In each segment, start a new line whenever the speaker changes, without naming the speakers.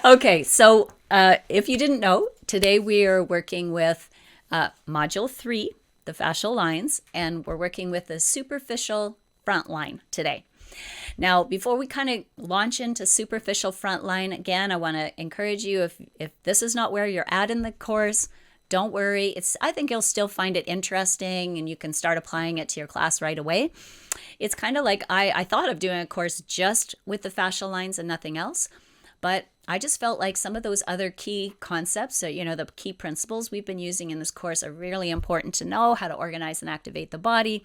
Okay, so if you didn't know, today we are working with Module 3, the fascial lines, and we're working with the superficial front line today. Now, before we kind of launch into superficial front line, again, I want to encourage you, if this is not where you're at in the course, don't worry. I think you'll still find it interesting and you can start applying it to your class right away. It's kind of like I thought of doing a course just with the fascial lines and nothing else, but I just felt like some of those other key concepts, the key principles we've been using in this course are really important to know: how to organize and activate the body,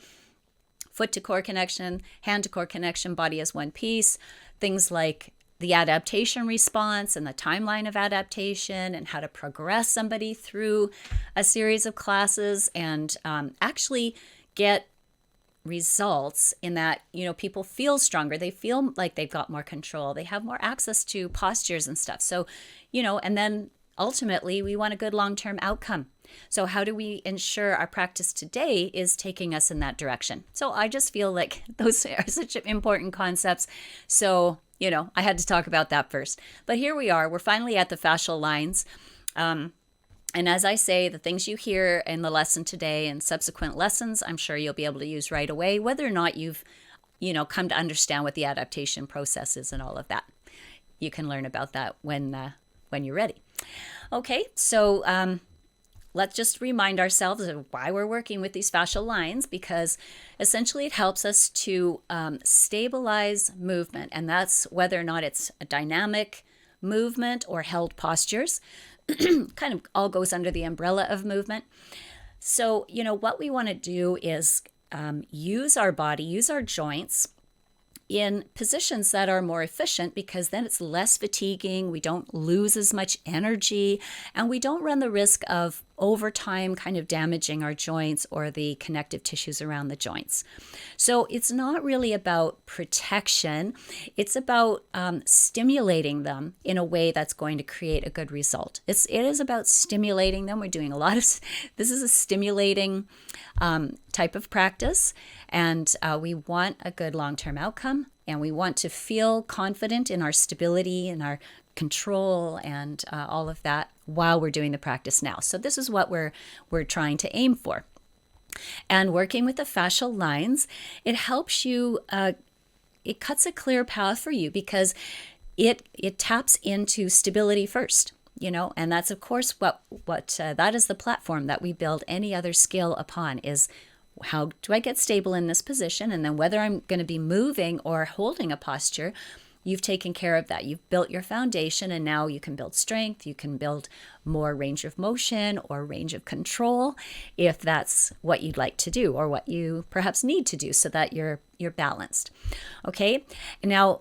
foot to core connection, hand to core connection, body as one piece, things like the adaptation response and the timeline of adaptation, and how to progress somebody through a series of classes and actually get results in that, people feel stronger. They feel like they've got more control. They have more access to postures and stuff. So, and then ultimately we want a good long-term outcome. So how do we ensure our practice today is taking us in that direction? So I just feel like those are such important concepts. So, I had to talk about that first. But here we are. We're finally at the fascial lines. And as I say, the things you hear in the lesson today and subsequent lessons, I'm sure you'll be able to use right away, whether or not you've, come to understand what the adaptation process is and all of that. You can learn about that when you're ready. Okay, so let's just remind ourselves of why we're working with these fascial lines, because essentially it helps us to stabilize movement, and that's whether or not it's a dynamic movement or held postures. Kind of all goes under the umbrella of movement. So, what we want to do is use our body, use our joints in positions that are more efficient, because then it's less fatiguing, we don't lose as much energy, and we don't run the risk of over time kind of damaging our joints or the connective tissues around the joints. So it's not really about protection, it's about stimulating them in a way that's going to create a good result. It is about stimulating them. We're doing a lot of, this is a stimulating type of practice, and we want a good long-term outcome, and we want to feel confident in our stability and our control and all of that while we're doing the practice now. So this is what we're trying to aim for. And working with the fascial lines, it helps you, it cuts a clear path for you, because it taps into stability first. And that's of course what that is the platform that we build any other skill upon, is how do I get stable in this position? And then whether I'm going to be moving or holding a posture, you've taken care of that. You've built your foundation, and now you can build strength. You can build more range of motion or range of control if that's what you'd like to do, or what you perhaps need to do so that you're balanced. Okay, now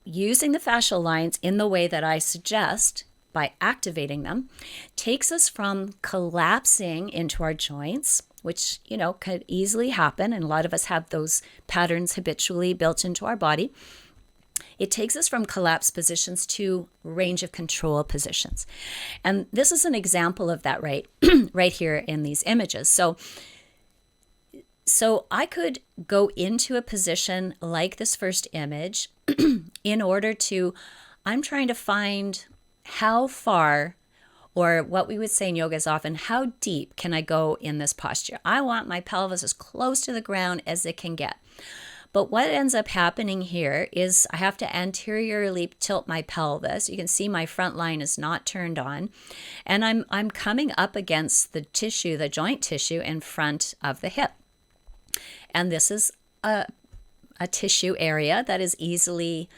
using the fascial lines in the way that I suggest, by activating them, takes us from collapsing into our joints, which, could easily happen, and a lot of us have those patterns habitually built into our body. It takes us from collapsed positions to range of control positions. And this is an example of that right here in these images. So I could go into a position like this first image in order to, I'm trying to find how far, or what we would say in yoga is often, how deep can I go in this posture? I want my pelvis as close to the ground as it can get. But what ends up happening here is I have to anteriorly tilt my pelvis. You can see my front line is not turned on, and I'm coming up against the tissue, the joint tissue in front of the hip. And this is a tissue area that is easily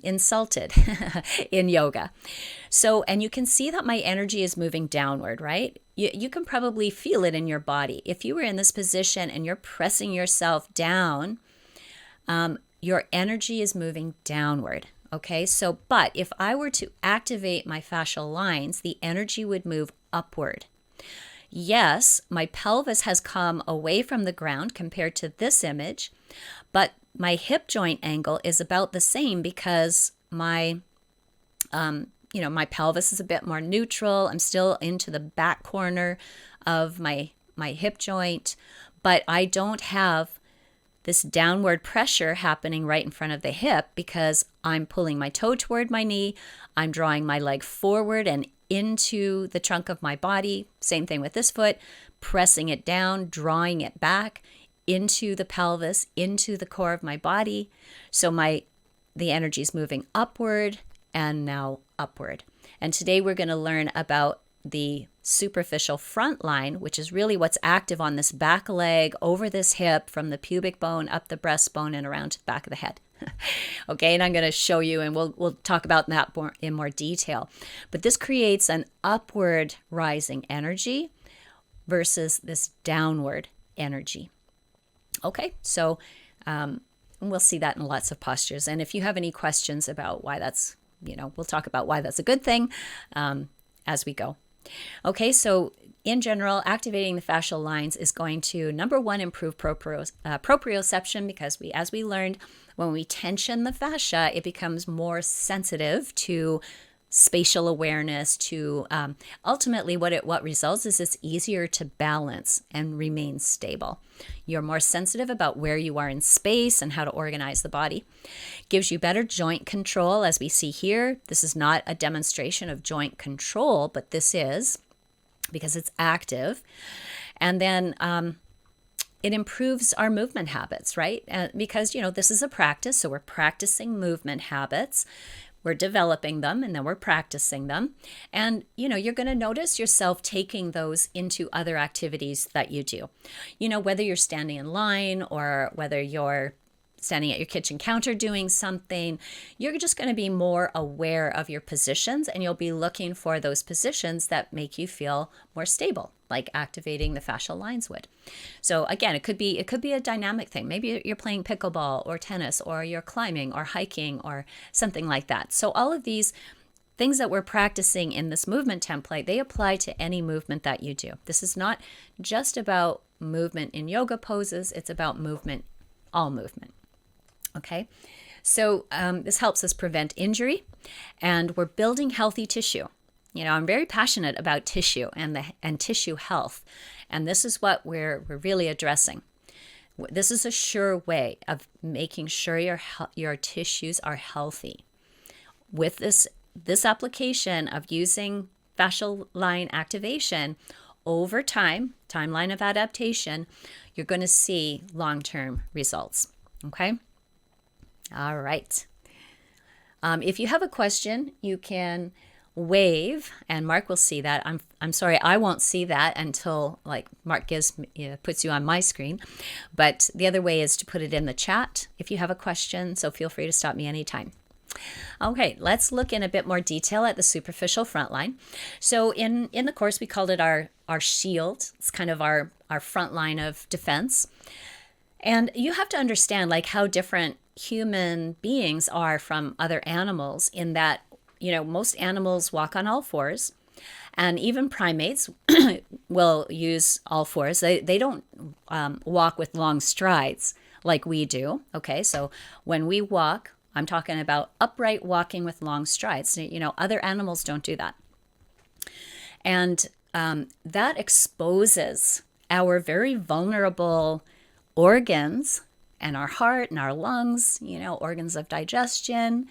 insulted in yoga. So, and you can see that my energy is moving downward, right? You can probably feel it in your body. If you were in this position and you're pressing yourself down, your energy is moving downward. Okay, so, but if I were to activate my fascial lines, the energy would move upward. Yes, my pelvis has come away from the ground compared to this image, but my hip joint angle is about the same, because my my pelvis is a bit more neutral. I'm still into the back corner of my hip joint, but I don't have this downward pressure happening right in front of the hip because I'm pulling my toe toward my knee. I'm drawing my leg forward and into the trunk of my body. Same thing with this foot, pressing it down, drawing it back into the pelvis, into the core of my body. So the energy is moving upward and now upward. And today we're going to learn about the superficial front line, which is really what's active on this back leg, over this hip, from the pubic bone up the breastbone and around to the back of the head. Okay, and I'm going to show you, and we'll talk about that in more detail. But this creates an upward rising energy versus this downward energy. Okay, so we'll see that in lots of postures. And if you have any questions about why that's, we'll talk about why that's a good thing as we go. Okay, so in general, activating the fascial lines is going to, number one, improve proprioception, because as we learned, when we tension the fascia, it becomes more sensitive to spatial awareness, to ultimately what results is it's easier to balance and remain stable. You're more sensitive about where you are in space and how to organize the body. Gives you better joint control, as we see here. This is not a demonstration of joint control, but this is, because it's active. And then it improves our movement habits, right? Because, this is a practice, so we're practicing movement habits. We're developing them, and then we're practicing them. And, you're going to notice yourself taking those into other activities that you do. Whether you're standing in line or whether you're standing at your kitchen counter doing something, you're just going to be more aware of your positions, and you'll be looking for those positions that make you feel more stable, like activating the fascial lines would. So again, it could be a dynamic thing. Maybe you're playing pickleball or tennis, or you're climbing or hiking or something like that. So all of these things that we're practicing in this movement template, they apply to any movement that you do. This is not just about movement in yoga poses. It's about movement, all movement. Okay, so this helps us prevent injury, and we're building healthy tissue. I'm very passionate about tissue and tissue health, and this is what we're really addressing. This is a sure way of making sure your tissues are healthy. With this application of using fascial line activation over timeline of adaptation, you're going to see long-term results. Okay. All right. If you have a question, you can wave, and Mark will see that. I'm sorry, I won't see that until Mark puts you on my screen. But the other way is to put it in the chat if you have a question. So feel free to stop me anytime. Okay, let's look in a bit more detail at the superficial front line. So in the course, we called it our shield. It's kind of our front line of defense. And you have to understand how different human beings are from other animals, in that, most animals walk on all fours, and even primates will use all fours. They don't walk with long strides like we do. Okay, so when we walk, I'm talking about upright walking with long strides. Other animals don't do that. And that exposes our very vulnerable organs, and our heart and our lungs, organs of digestion.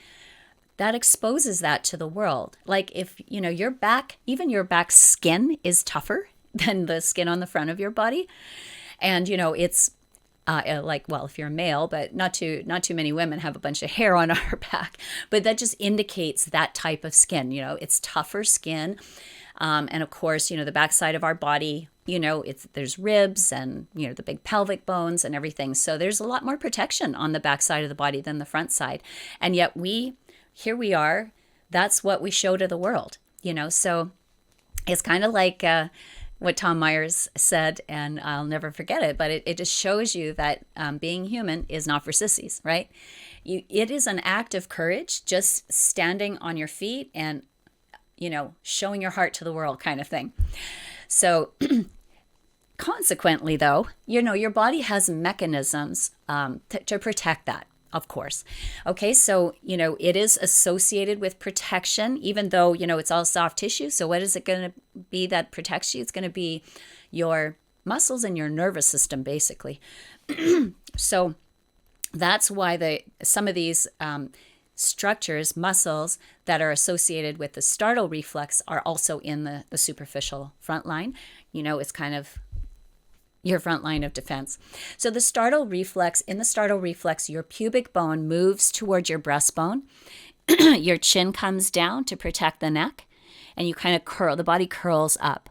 That exposes that to the world. If, your back, even your back skin is tougher than the skin on the front of your body. And, it's if you're a male, but not too many women have a bunch of hair on our back. But that just indicates that type of skin. It's tougher skin. And of course, the backside of our body, there's ribs and, the big pelvic bones and everything. So there's a lot more protection on the backside of the body than the front side. And yet here we are, that's what we show to the world, So it's kind of like what Tom Myers said, and I'll never forget it, but it just shows you that being human is not for sissies, right? It is an act of courage, just standing on your feet and, showing your heart to the world kind of thing. So consequently, though, your body has mechanisms to protect that, of course. Okay, so, it is associated with protection, even though, it's all soft tissue. So what is it going to be that protects you? It's going to be your muscles and your nervous system, basically. So That's why some of these structures, muscles that are associated with the startle reflex are also in the superficial front line. It's kind of your front line of defense. So in the startle reflex, your pubic bone moves towards your breastbone. Your chin comes down to protect the neck, and you kind of the body curls up.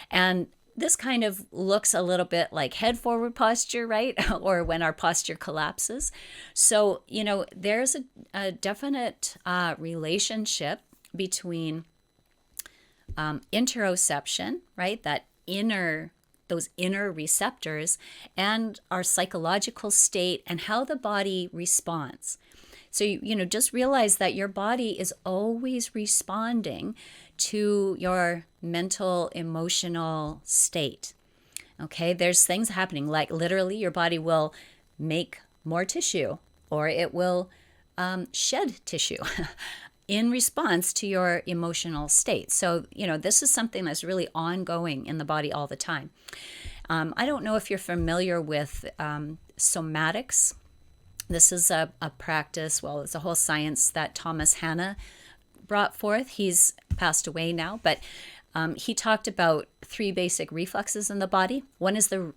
And this kind of looks a little bit like head forward posture, right? Or when our posture collapses. So, there's a definite relationship between interoception, right? Those inner receptors, and our psychological state and how the body responds. So, just realize that your body is always responding to your mental, emotional state. Okay, there's things happening, like literally your body will make more tissue, or it will shed tissue in response to your emotional state. So, this is something that's really ongoing in the body all the time. I don't know if you're familiar with somatics. This is a practice, it's a whole science that Thomas Hanna brought forth. He's passed away now, but he talked about 3 basic reflexes in the body. One is the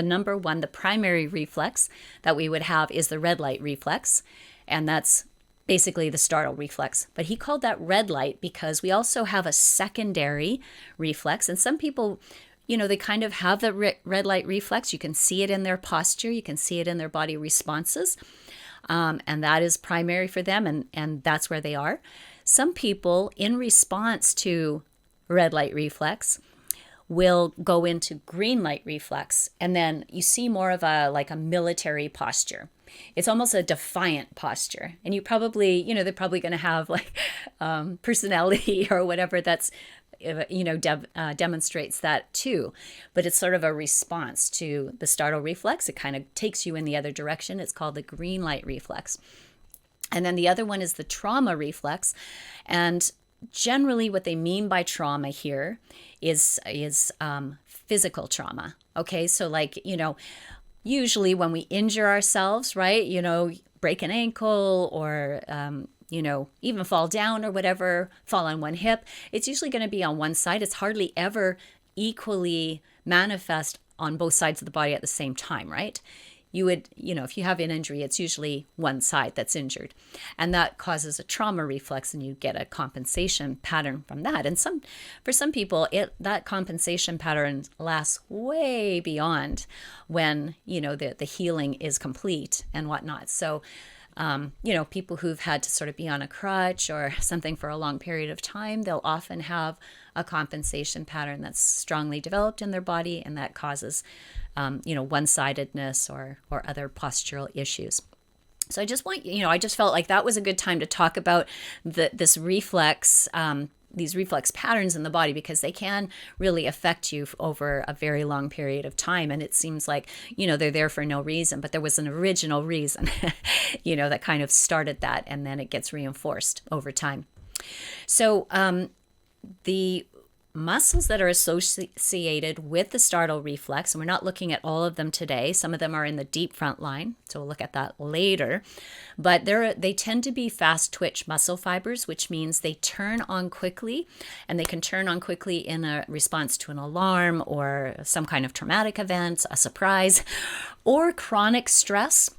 number one, the primary reflex that we would have is the red light reflex, and that's basically the startle reflex. But he called that red light because we also have a secondary reflex, and some people, they kind of have the red light reflex. You can see it in their posture. You can see it in their body responses. And that is primary for them, and that's where they are. Some people, in response to red light reflex, will go into green light reflex, and then you see more of a military posture. It's almost a defiant posture, and you probably, they're probably going to have personality or whatever that's demonstrates that too. But it's sort of a response to the startle reflex. It kind of takes you in the other direction. It's called the green light reflex. And then the other one is the trauma reflex. And generally what they mean by trauma here is physical trauma. Okay, so usually when we injure ourselves, right, break an ankle or even fall down or whatever, fall on one hip, it's usually going to be on one side. It's hardly ever equally manifest on both sides of the body at the same time, right? You would, if you have an injury, it's usually one side that's injured. And that causes a trauma reflex, and you get a compensation pattern from that. And for some people, that compensation pattern lasts way beyond when, the healing is complete and whatnot. So, people who've had to sort of be on a crutch or something for a long period of time, they'll often have a compensation pattern that's strongly developed in their body, and that causes, one-sidedness or other postural issues. So I just I just felt like that was a good time to talk about this reflex, these reflex patterns in the body, because they can really affect you over a very long period of time. And it seems like, they're there for no reason, but there was an original reason, that kind of started that, and then it gets reinforced over time. So the muscles that are associated with the startle reflex, and we're not looking at all of them today. Some of them are in the deep front line, so we'll look at that later. But they tend to be fast twitch muscle fibers, which means they turn on quickly, and they can turn on quickly in a response to an alarm or some kind of traumatic event, a surprise, or chronic stress,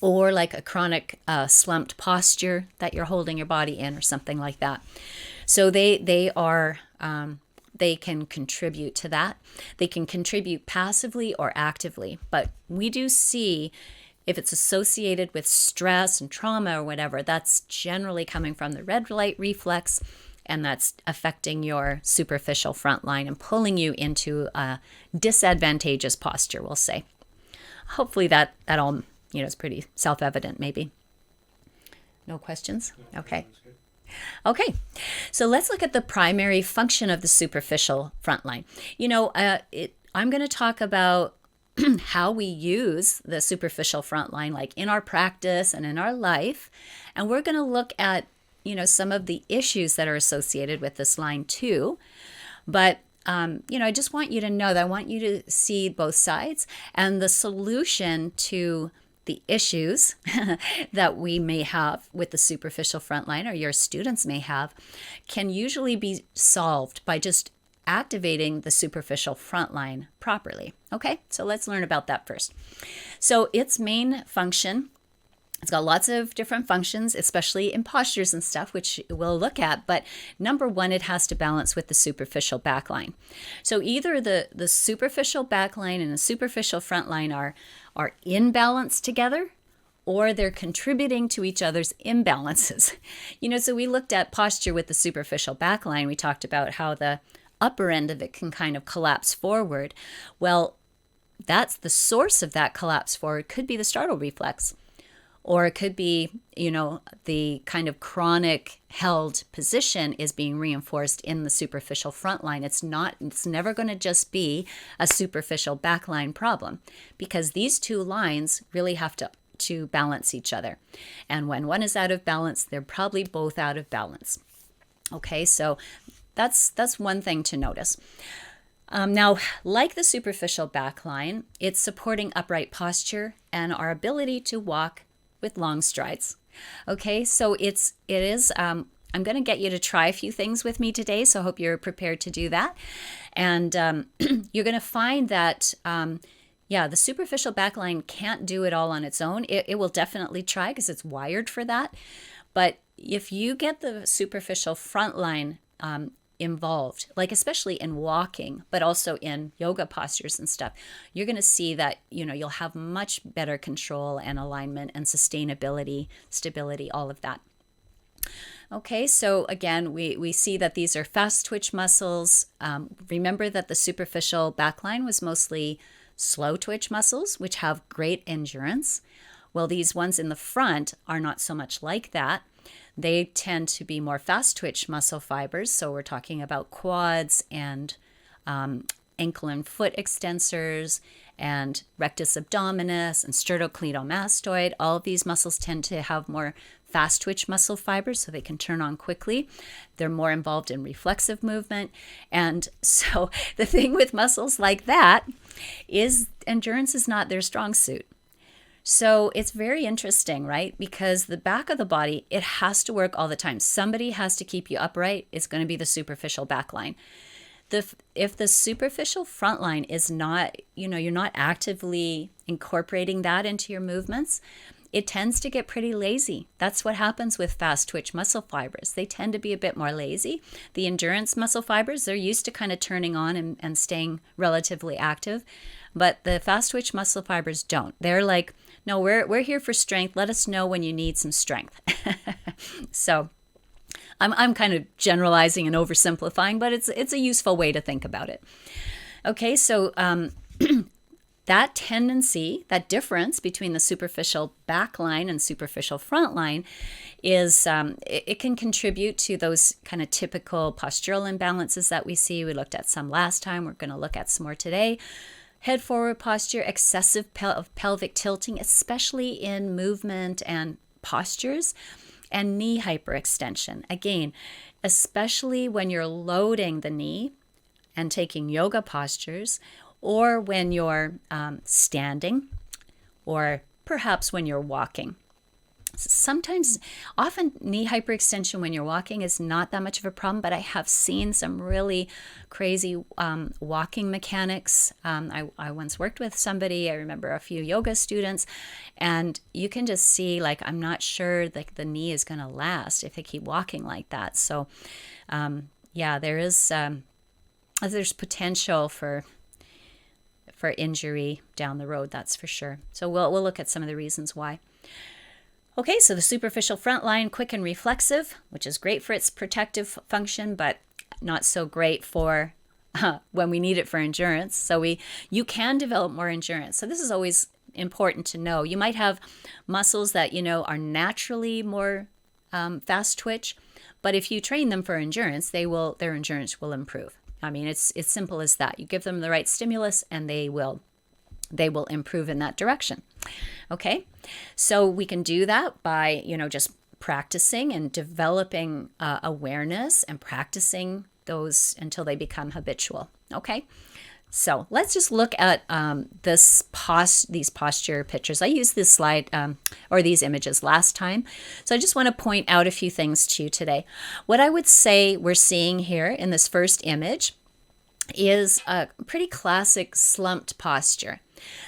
or like a chronic slumped posture that you're holding your body in, or something like that. So they can contribute to that. They can contribute passively or actively, but we do see if it's associated with stress and trauma or whatever, that's generally coming from the red light reflex, and that's affecting your superficial front line and pulling you into a disadvantageous posture, we'll say. Hopefully that all is pretty self-evident, maybe. No questions? Okay. Okay, so let's look at the primary function of the superficial front line. I'm going to talk about how we use the superficial front line, like in our practice and in our life. And we're going to look at, some of the issues that are associated with this line too. But, I just want you to know that I want you to see both sides, and the solution to the issues that we may have with the superficial front line, or your students may have, can usually be solved by just activating the superficial front line properly. Okay, so let's learn about that first. So its main function, it's got lots of different functions, especially in postures and stuff, which we'll look at. But number one, it has to balance with the superficial back line. So either the superficial back line and the superficial front line are in balance together, or they're contributing to each other's imbalances. So we looked at posture with the superficial back line. We talked about how the upper end of it can kind of collapse forward. Well, that's the source of that collapse forward could be the startle reflex. Or it could be, the kind of chronic held position is being reinforced in the superficial front line. It's never going to just be a superficial back line problem, because these two lines really have to balance each other. And when one is out of balance, they're probably both out of balance. Okay, so that's one thing to notice. Now, like the superficial back line, it's supporting upright posture and our ability to walk with long strides. Okay, so it is, I'm going to get you to try a few things with me today, so I hope you're prepared to do that. And you're going to find that, the superficial back line can't do it all on its own. It will definitely try because it's wired for that. But if you get the superficial front line involved, like especially in walking, but also in yoga postures and stuff, you're going to see that, you'll have much better control and alignment and sustainability, stability, all of that. Okay, so again, we see that these are fast twitch muscles. Remember that the superficial back line was mostly slow twitch muscles, which have great endurance. Well, these ones in the front are not so much like that. They tend to be more fast twitch muscle fibers. So we're talking about quads and ankle and foot extensors and rectus abdominis and sternocleidomastoid. All of these muscles tend to have more fast twitch muscle fibers, so they can turn on quickly. They're more involved in reflexive movement. And so the thing with muscles like that is endurance is not their strong suit. So it's very interesting, right? Because the back of the body, it has to work all the time. Somebody has to keep you upright. It's going to be the superficial back line. If the superficial front line is not, you're not actively incorporating that into your movements, it tends to get pretty lazy. That's what happens with fast twitch muscle fibers. They tend to be a bit more lazy. The endurance muscle fibers, they're used to kind of turning on and staying relatively active. But the fast twitch muscle fibers don't. They're like, no, we're here for strength. Let us know when you need some strength. So I'm kind of generalizing and oversimplifying, but it's a useful way to think about it. Okay, so that tendency, that difference between the superficial back line and superficial front line is, it can contribute to those kind of typical postural imbalances that we see. We looked at some last time. We're going to look at some more today. Head forward posture, excessive pelvic tilting, especially in movement and postures, and knee hyperextension. Again, especially when you're loading the knee and taking yoga postures, or when you're standing, or perhaps when you're walking. Often knee hyperextension when you're walking is not that much of a problem, but I have seen some really crazy walking mechanics. I once worked with somebody, I remember a few yoga students, and you can just see, like, I'm not sure that the knee is going to last if they keep walking like that. So there's potential for injury down the road, that's for sure. So we'll look at some of the reasons why. Okay, so the superficial front line, quick and reflexive, which is great for its protective function, but not so great for when we need it for endurance. So you can develop more endurance. So this is always important to know. You might have muscles that, are naturally more fast twitch, but if you train them for endurance, their endurance will improve. I mean, it's simple as that. You give them the right stimulus and they will improve in that direction. Okay, so we can do that by, just practicing and developing awareness and practicing those until they become habitual. Okay, So let's just look at these posture pictures. I used this slide or these images last time. So I just want to point out a few things to you today. What I would say we're seeing here in this first image is a pretty classic slumped posture.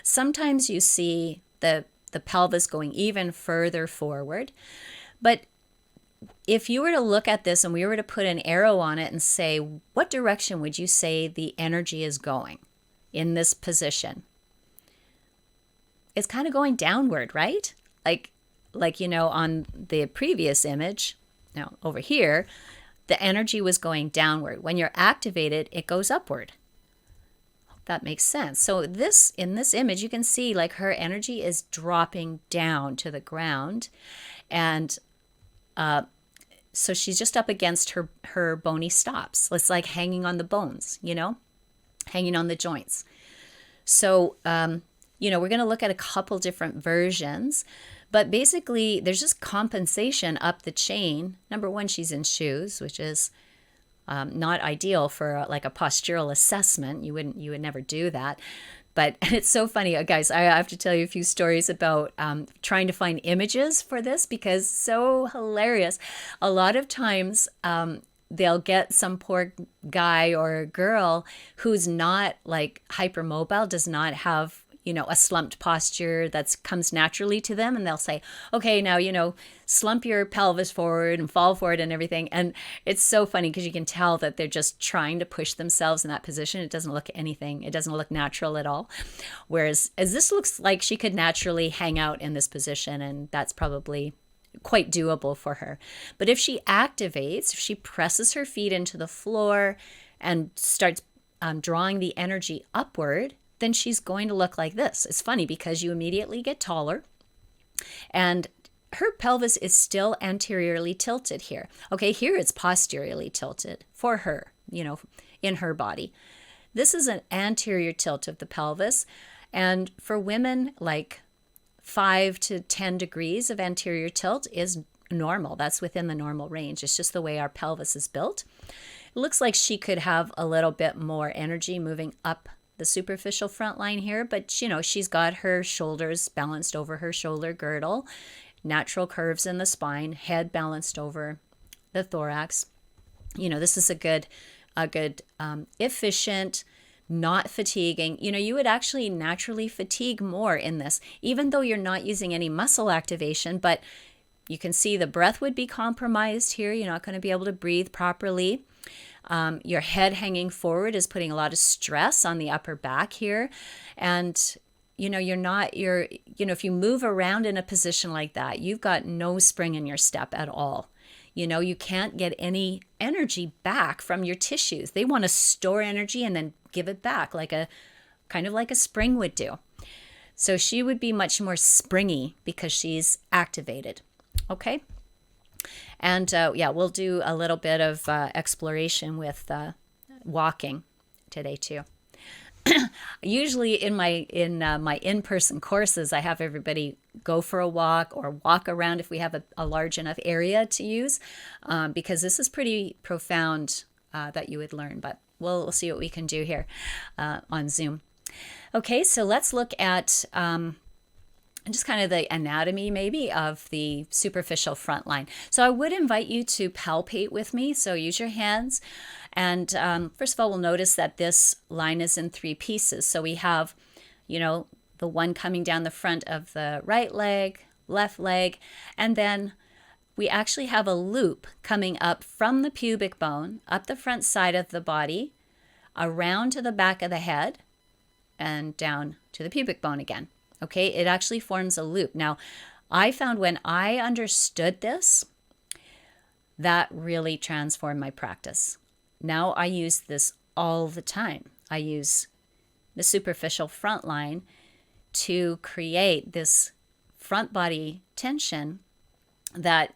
Sometimes you see the pelvis going even further forward. But if you were to look at this and we were to put an arrow on it and say, what direction would you say the energy is going in this position? It's kind of going downward, right? Like on the previous image, now over here, the energy was going downward. When you're activated, it goes upward. That makes sense. So in this image, you can see like her energy is dropping down to the ground, and so she's just up against her bony stops. It's like hanging on the bones, hanging on the joints. So, we're going to look at a couple different versions, but basically there's just compensation up the chain. Number one, she's in shoes, which is not ideal for like a postural assessment. You would never do that. But it's so funny, guys. I have to tell you a few stories about trying to find images for this, because so hilarious. A lot of times they'll get some poor guy or girl who's not like hypermobile, does not have a slumped posture that comes naturally to them, and they'll say, okay, now slump your pelvis forward and fall forward and everything. And it's so funny because you can tell that they're just trying to push themselves in that position. It doesn't look natural at all. Whereas as this looks like she could naturally hang out in this position, and that's probably quite doable for her. But if she activates, if she presses her feet into the floor and starts drawing the energy upward, then she's going to look like this. It's funny because you immediately get taller, and her pelvis is still anteriorly tilted here. Okay, here it's posteriorly tilted for her, in her body. This is an anterior tilt of the pelvis, and for women, like 5 to 10 degrees of anterior tilt is normal. That's within the normal range. It's just the way our pelvis is built. It looks like she could have a little bit more energy moving up the superficial front line here, but she's got her shoulders balanced over her shoulder girdle, natural curves in the spine, head balanced over the thorax. This is a good efficient, not fatiguing. You would actually naturally fatigue more in this, even though you're not using any muscle activation, but you can see the breath would be compromised here. You're not going to be able to breathe properly. Your head hanging forward is putting a lot of stress on the upper back here. And, if you move around in a position like that, you've got no spring in your step at all. You can't get any energy back from your tissues. They want to store energy and then give it back kind of like a spring would do. So she would be much more springy because she's activated. Okay. And we'll do a little bit of exploration with walking today too. Usually in my in-person courses, I have everybody go for a walk or walk around if we have a large enough area to use, because this is pretty profound that you would learn. But we'll see what we can do here on Zoom. Okay, so let's look at just kind of the anatomy maybe of the superficial front line. So I would invite you to palpate with me. So use your hands. And first of all, we'll notice that this line is in 3 pieces. So we have, the one coming down the front of the right leg, left leg, and then we actually have a loop coming up from the pubic bone, up the front side of the body, around to the back of the head, and down to the pubic bone again. Okay, it actually forms a loop. Now, I found when I understood this, that really transformed my practice. Now I use this all the time. I use the superficial front line to create this front body tension that,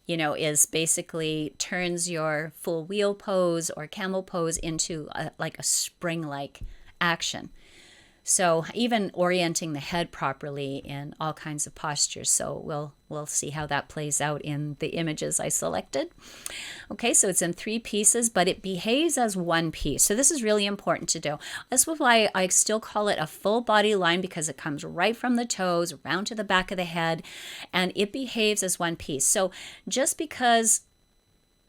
is basically turns your full wheel pose or camel pose into like a spring-like action. So even orienting the head properly in all kinds of postures. So we'll see how that plays out in the images I selected. Okay, so it's in 3 pieces, but it behaves as one piece. So this is really important to do. That's why I still call it a full body line, because it comes right from the toes around to the back of the head, and it behaves as one piece. So just because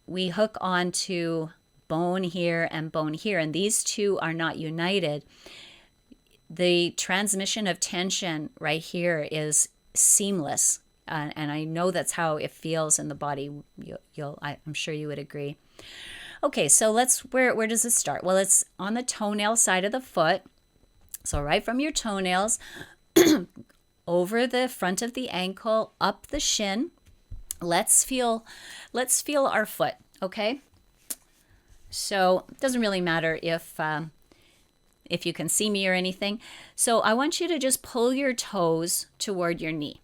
we hook onto bone here and bone here, and these two are not united, the transmission of tension right here is seamless. And I know that's how it feels in the body. I'm sure you would agree. Okay, so where does it start? Well, it's on the toenail side of the foot. So right from your toenails, over the front of the ankle, up the shin. Let's feel our foot, okay? So it doesn't really matter if you can see me or anything. So I want you to just pull your toes toward your knee.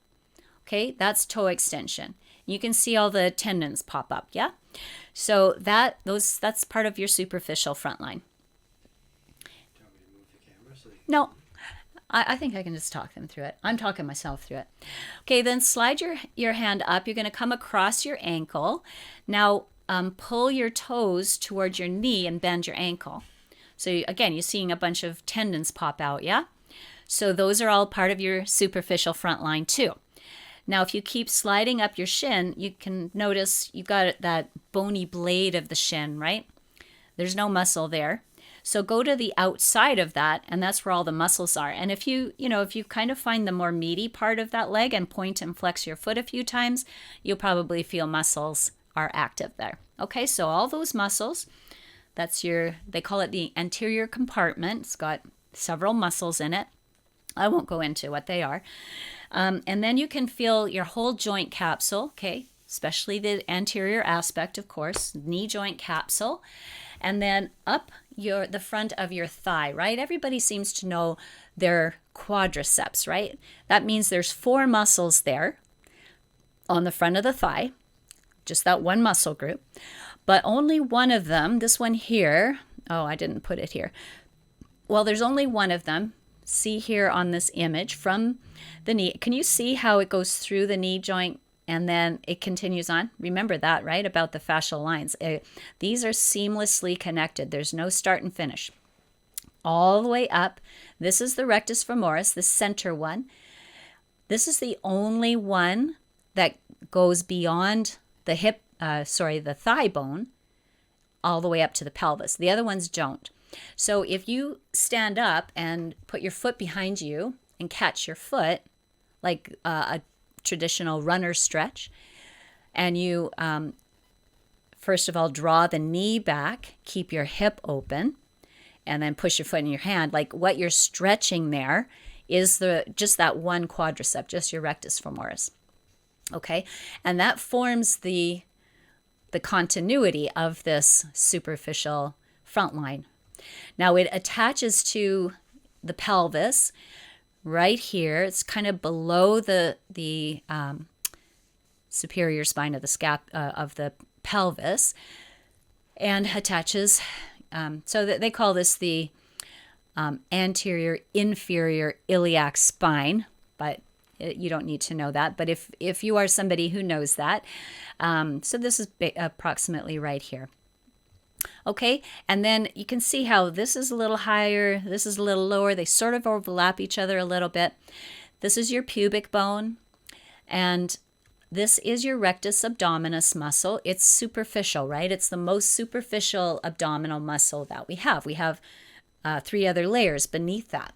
Okay, that's toe extension. You can see all the tendons pop up, yeah? So that's part of your superficial front line.
Do you want me to move the camera so
No, I think I can just talk them through it. I'm talking myself through it. Okay, then slide your hand up. You're going to come across your ankle. Now pull your toes towards your knee and bend your ankle. So again, you're seeing a bunch of tendons pop out, yeah? So those are all part of your superficial front line too. Now, if you keep sliding up your shin, you can notice you've got that bony blade of the shin, right? There's no muscle there. So go to the outside of that, and that's where all the muscles are. And if you kind of find the more meaty part of that leg and point and flex your foot a few times, you'll probably feel muscles are active there. Okay, so all those muscles, they call it the anterior compartment. It's got several muscles in it. I won't go into what they are. And then you can feel your whole joint capsule, okay, especially the anterior aspect, of course, knee joint capsule, and then up the front of your thigh, right? Everybody seems to know their quadriceps, right? That means there's 4 muscles there on the front of the thigh, just that one muscle group, but only one of them, this one here, oh, I didn't put it here. Well, there's only one of them. See here on this image from the knee. Can you see how it goes through the knee joint and then it continues on? Remember that, right? About the fascial lines. These are seamlessly connected. There's no start and finish. All the way up. This is the rectus femoris, the center one. This is the only one that goes beyond the the thigh bone all the way up to the pelvis. The other ones don't. So if you stand up and put your foot behind you and catch your foot, like a traditional runner stretch, and you first of all draw the knee back, keep your hip open, and then push your foot in your hand, like what you're stretching there is just that one quadricep, just your rectus femoris. Okay, and that forms the continuity of this superficial front line. Now it attaches to the pelvis right here. It's kind of below the superior spine of the pelvis, and attaches. So that they call this the anterior inferior iliac spine, but you don't need to know that. But if you are somebody who knows that, so this is approximately right here. Okay, and then you can see how this is a little higher, this is a little lower. They sort of overlap each other a little bit. This is your pubic bone, and this is your rectus abdominis muscle. It's superficial, right? It's the most superficial abdominal muscle that we have. We have 3 other layers beneath that,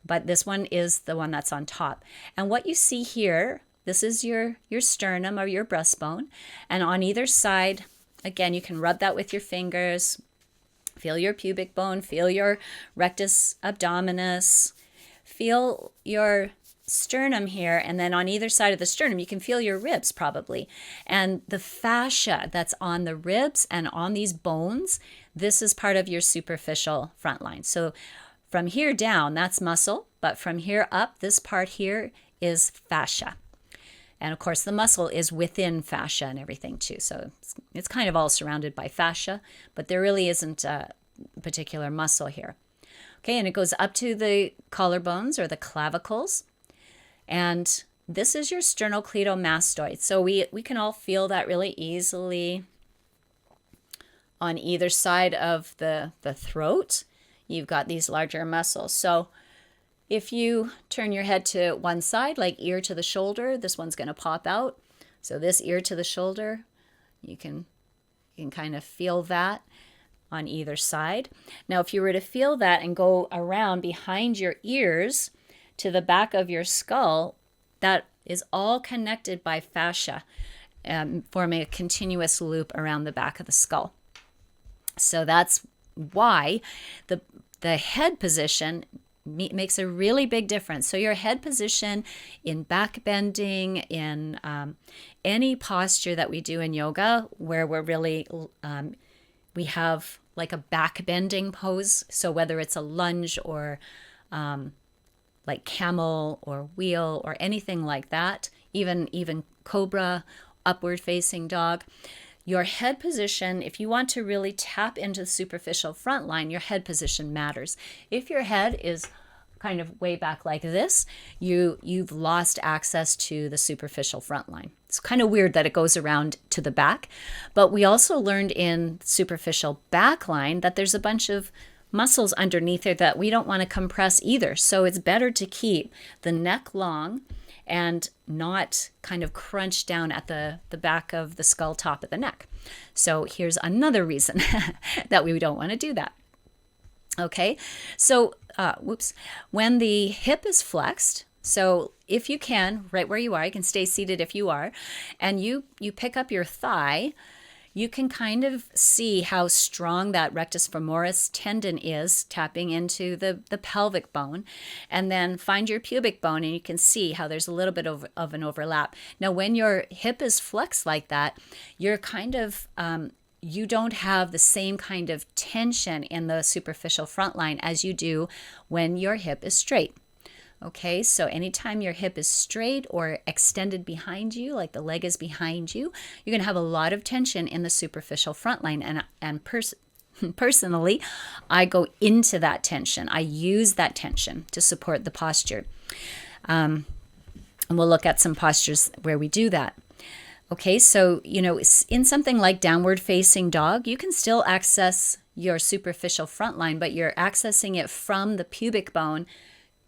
but this one is the one that's on top. And what you see here, this is your sternum or your breastbone, and on either side, again, you can rub that with your fingers. Feel your pubic bone, feel your rectus abdominis, feel your sternum here, and then on either side of the sternum, you can feel your ribs probably. And the fascia that's on the ribs and on these bones, this is part of your superficial front line. So from here down, that's muscle, but from here up, this part here is fascia. And of course, the muscle is within fascia and everything too. So it's kind of all surrounded by fascia, but there really isn't a particular muscle here. Okay, and it goes up to the collarbones or the clavicles. And this is your sternocleidomastoid. So we can all feel that really easily on either side of the throat. You've got these larger muscles. So if you turn your head to one side, like ear to the shoulder, this one's going to pop out. So this ear to the shoulder, you can kind of feel that on either side. Now, if you were to feel that and go around behind your ears to the back of your skull, that is all connected by fascia, forming a continuous loop around the back of the skull. So that's why the head position makes a really big difference. So your head position in back bending, in any posture that we do in yoga, where we're really, we have like a back bending pose. So whether it's a lunge or like camel or wheel or anything like that, even cobra, upward facing dog, your head position, if you want to really tap into the superficial front line, your head position matters. If your head is kind of way back like this, you've lost access to the superficial front line. It's kind of weird that it goes around to the back, but we also learned in superficial back line that there's a bunch of muscles underneath there that we don't want to compress either. So it's better to keep the neck long and not kind of crunch down at the back of the skull, top of the neck. So here's another reason that we don't want to do that. Okay, so when the hip is flexed, so if you can, right where you are, you can stay seated if you are, and you pick up your thigh, you can kind of see how strong that rectus femoris tendon is tapping into the pelvic bone, and then find your pubic bone and you can see how there's a little bit of an overlap. Now, when your hip is flexed like that, you're kind of, you don't have the same kind of tension in the superficial front line as you do when your hip is straight. Okay, so anytime your hip is straight or extended behind you, like the leg is behind you, you're going to have a lot of tension in the superficial front line. And personally, I go into that tension. I use that tension to support the posture. And we'll look at some postures where we do that. Okay, so, in something like downward facing dog, you can still access your superficial front line, but you're accessing it from the pubic bone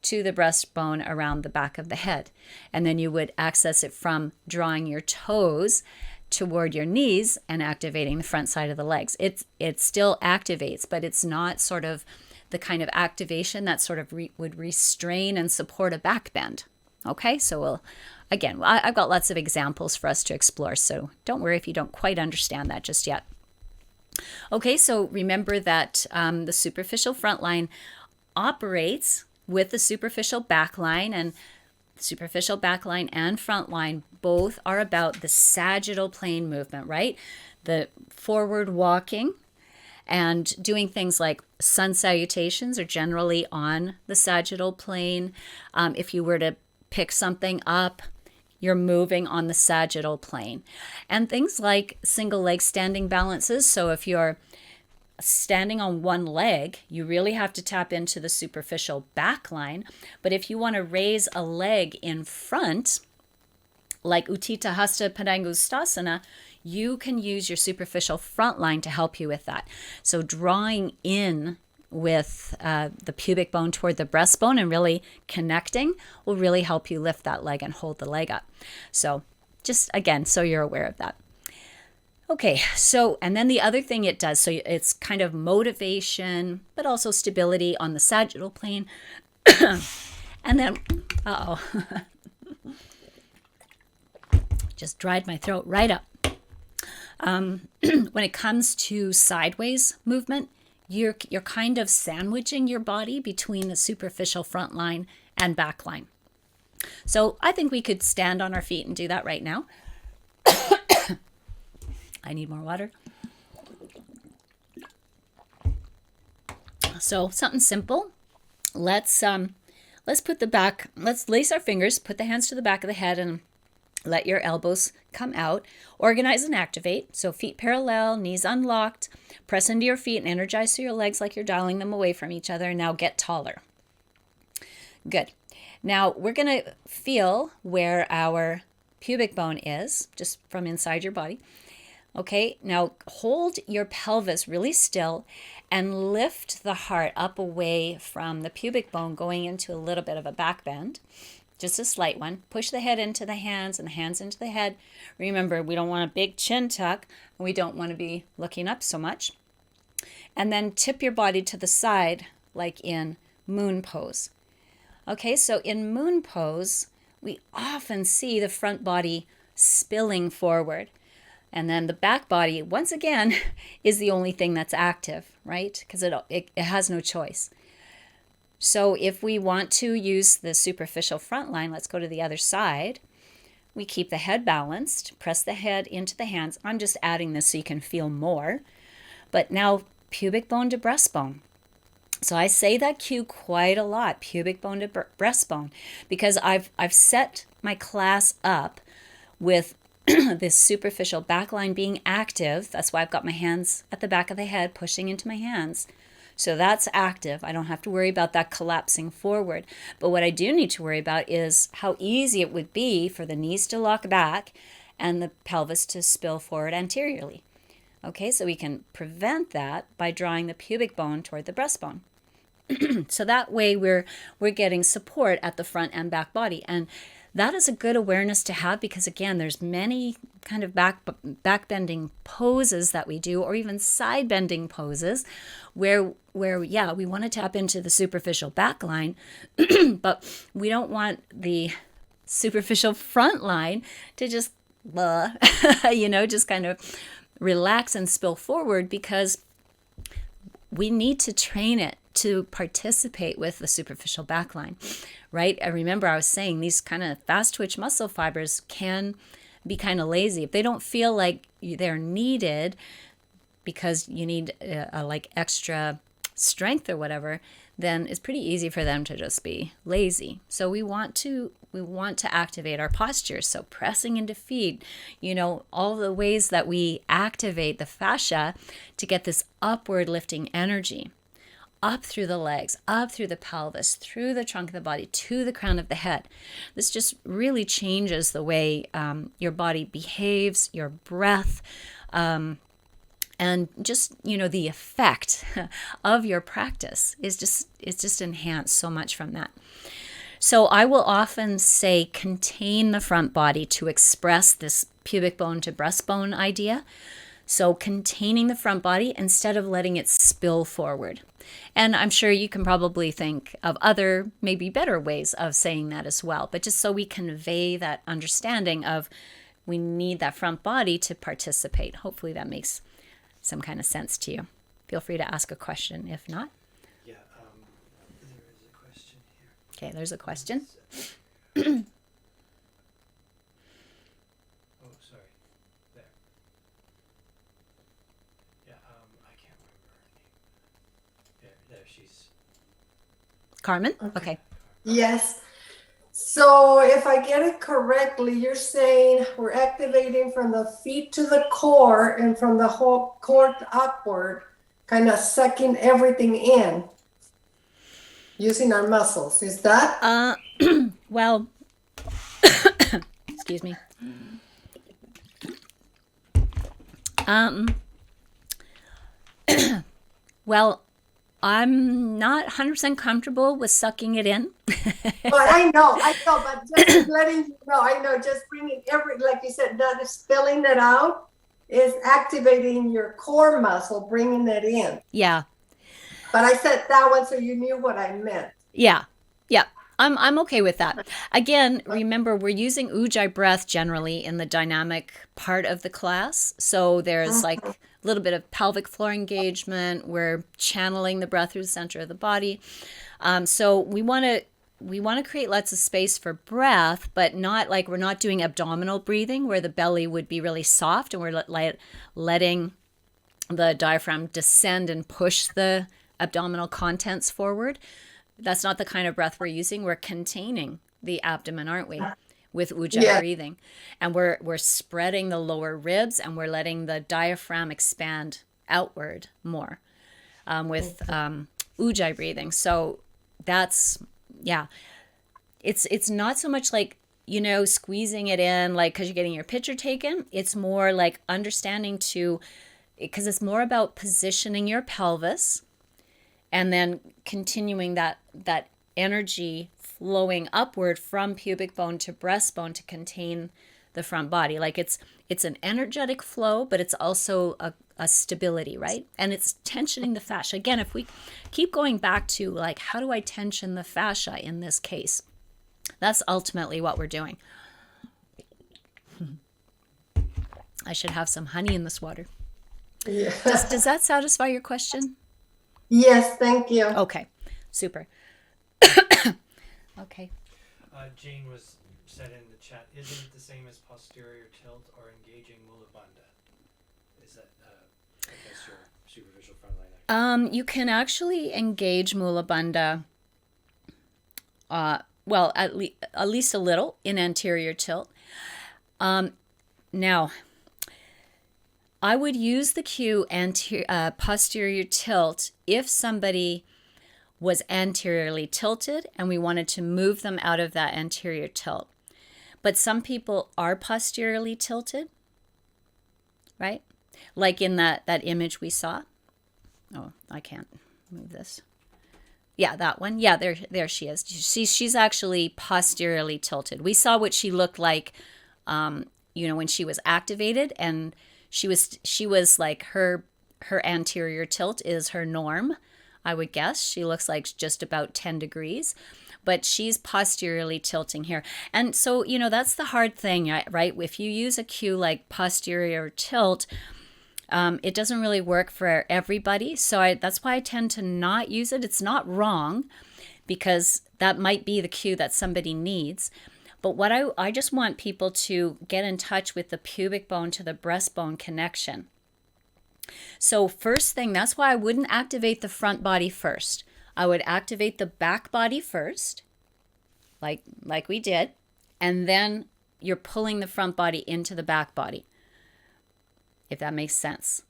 to the breastbone around the back of the head. And then you would access it from drawing your toes toward your knees and activating the front side of the legs. It still activates, but it's not sort of the kind of activation that sort of would restrain and support a back bend. Okay, so I've got lots of examples for us to explore, so don't worry if you don't quite understand that just yet. Okay, so remember that the superficial front line operates with the superficial back line, and superficial back line and front line both are about the sagittal plane movement, right? The forward walking and doing things like sun salutations are generally on the sagittal plane. If you were to pick something up, you're moving on the sagittal plane. And things like single leg standing balances. So if you're standing on one leg, you really have to tap into the superficial back line. But if you want to raise a leg in front, like Utthita Hasta Padangusthasana, you can use your superficial front line to help you with that. So drawing in with the pubic bone toward the breastbone and really connecting will really help you lift that leg and hold the leg up. So just again, so you're aware of that. Okay, so, and then the other thing it does, so it's kind of motivation, but also stability on the sagittal plane. And then, just dried my throat right up. When it comes to sideways movement, you're kind of sandwiching your body between the superficial front line and back line. So I think we could stand on our feet and do that right now. I need more water. So something simple. Let's lace our fingers, put the hands to the back of the head, and Let your elbows come out. Organize and activate. So feet parallel, knees unlocked. Press into your feet and energize through your legs like you're dialing them away from each other. Now get taller. Good. Now we're going to feel where our pubic bone is, just from inside your body. Okay, now hold your pelvis really still and lift the heart up away from the pubic bone, going into a little bit of a back bend, just a slight one. Push the head into the hands and the hands into the head. Remember, we don't want a big chin tuck, and we don't want to be looking up so much. And then tip your body to the side like in moon pose. Okay, so in moon pose, we often see the front body spilling forward. And then the back body, once again, is the only thing that's active, right? Because it has no choice. So if we want to use the superficial front line, let's go to the other side. We keep the head balanced, press the head into the hands. I'm just adding this so you can feel more. But now pubic bone to breastbone. So I say that cue quite a lot, pubic bone to breastbone, because I've set my class up with this superficial back line being active. That's why I've got my hands at the back of the head pushing into my hands. So that's active. I don't have to worry about that collapsing forward. But what I do need to worry about is how easy it would be for the knees to lock back and the pelvis to spill forward anteriorly. Okay, so we can prevent that by drawing the pubic bone toward the breastbone. So that way we're getting support at the front and back body. And that is a good awareness to have, because again, there's many kind of back bending poses that we do, or even side bending poses where yeah, we want to tap into the superficial back line, but we don't want the superficial front line to just just kind of relax and spill forward, because we need to train it to participate with the superficial back line, right? I remember I was saying these kind of fast twitch muscle fibers can be kind of lazy. If they don't feel like they're needed because you need like extra strength or whatever, then it's pretty easy for them to just be lazy. So we want to activate our posture. So pressing into feet, all the ways that we activate the fascia to get this upward lifting energy up through the legs, up through the pelvis, through the trunk of the body, to the crown of the head. This just really changes the way your body behaves, your breath, and just, the effect of your practice is just enhanced so much from that. So I will often say contain the front body to express this pubic bone to breastbone idea. So containing the front body instead of letting it spill forward. And I'm sure you can probably think of other, maybe better ways of saying that as well. But just so we convey that understanding of we need that front body to participate. Hopefully that makes some kind of sense to you. Feel free to ask a question if not.
Yeah, there is a question here.
Okay, there's a question.
Oh, sorry. There. Yeah, I can't remember her name. There, she's...
Carmen? Okay.
Yes. So if I get it correctly, you're saying we're activating from the feet to the core and from the whole core upward, kind of sucking everything in using our muscles. Is that?
Well, excuse me. Well, I'm not 100% comfortable with sucking it in.
But I know, but just letting you know, I know, just bringing like you said, not spilling it out is activating your core muscle, bringing it in.
Yeah.
But I said that one so you knew what I meant.
Yeah. Yeah. I'm okay with that. Again, remember, we're using Ujjayi breath generally in the dynamic part of the class. So there's like a little bit of pelvic floor engagement. We're channeling the breath through the center of the body. So we want to create lots of space for breath, but not like we're not doing abdominal breathing where the belly would be really soft and we're letting the diaphragm descend and push the abdominal contents forward. That's not the kind of breath we're using. We're containing the abdomen, aren't we? with Ujjayi breathing. And we're spreading the lower ribs, and we're letting the diaphragm expand outward more with Ujjayi breathing. So that's, yeah, it's not so much like, squeezing it in, like, because you're getting your picture taken. It's more like understanding because it's more about positioning your pelvis and then continuing that energy flowing upward from pubic bone to breastbone to contain the front body. Like it's an energetic flow, but it's also a stability, right? And it's tensioning the fascia. Again, if we keep going back to like, how do I tension the fascia in this case? That's ultimately what we're doing. I should have some honey in this water.
Yeah.
Does that satisfy your question?
Yes, thank you.
Okay, super. Okay.
Jane was said in the chat, isn't it the same as posterior tilt or engaging mula bandha? Is that, I guess, your superficial frontline action?
You can actually engage mula bandha, well, at least a little in anterior tilt. Now, I would use the cue posterior tilt if somebody was anteriorly tilted and we wanted to move them out of that anterior tilt. But some people are posteriorly tilted, right? Like in that image we saw. Oh, I can't move this. Yeah, that one. Yeah, there she is. She's actually posteriorly tilted. We saw what she looked like, when she was activated, and she was like her anterior tilt is her norm, I would guess. She looks like just about 10 degrees, but she's posteriorly tilting here. And so, that's the hard thing, right? If you use a cue like posterior tilt, it doesn't really work for everybody. So that's why I tend to not use it. It's not wrong, because that might be the cue that somebody needs. But what I just want people to get in touch with the pubic bone to the breastbone connection. So first thing, that's why I wouldn't activate the front body first. I would activate the back body first, like we did, and then you're pulling the front body into the back body, if that makes sense.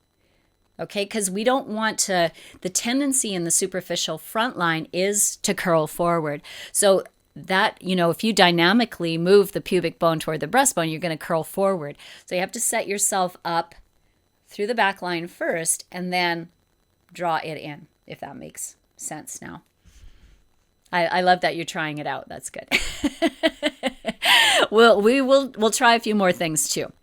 Okay, because we don't want the tendency in the superficial front line is to curl forward. So that, if you dynamically move the pubic bone toward the breastbone, you're going to curl forward. So you have to set yourself up through the back line first and then draw it in, if that makes sense now. I love that you're trying it out. That's good. We'll try a few more things too.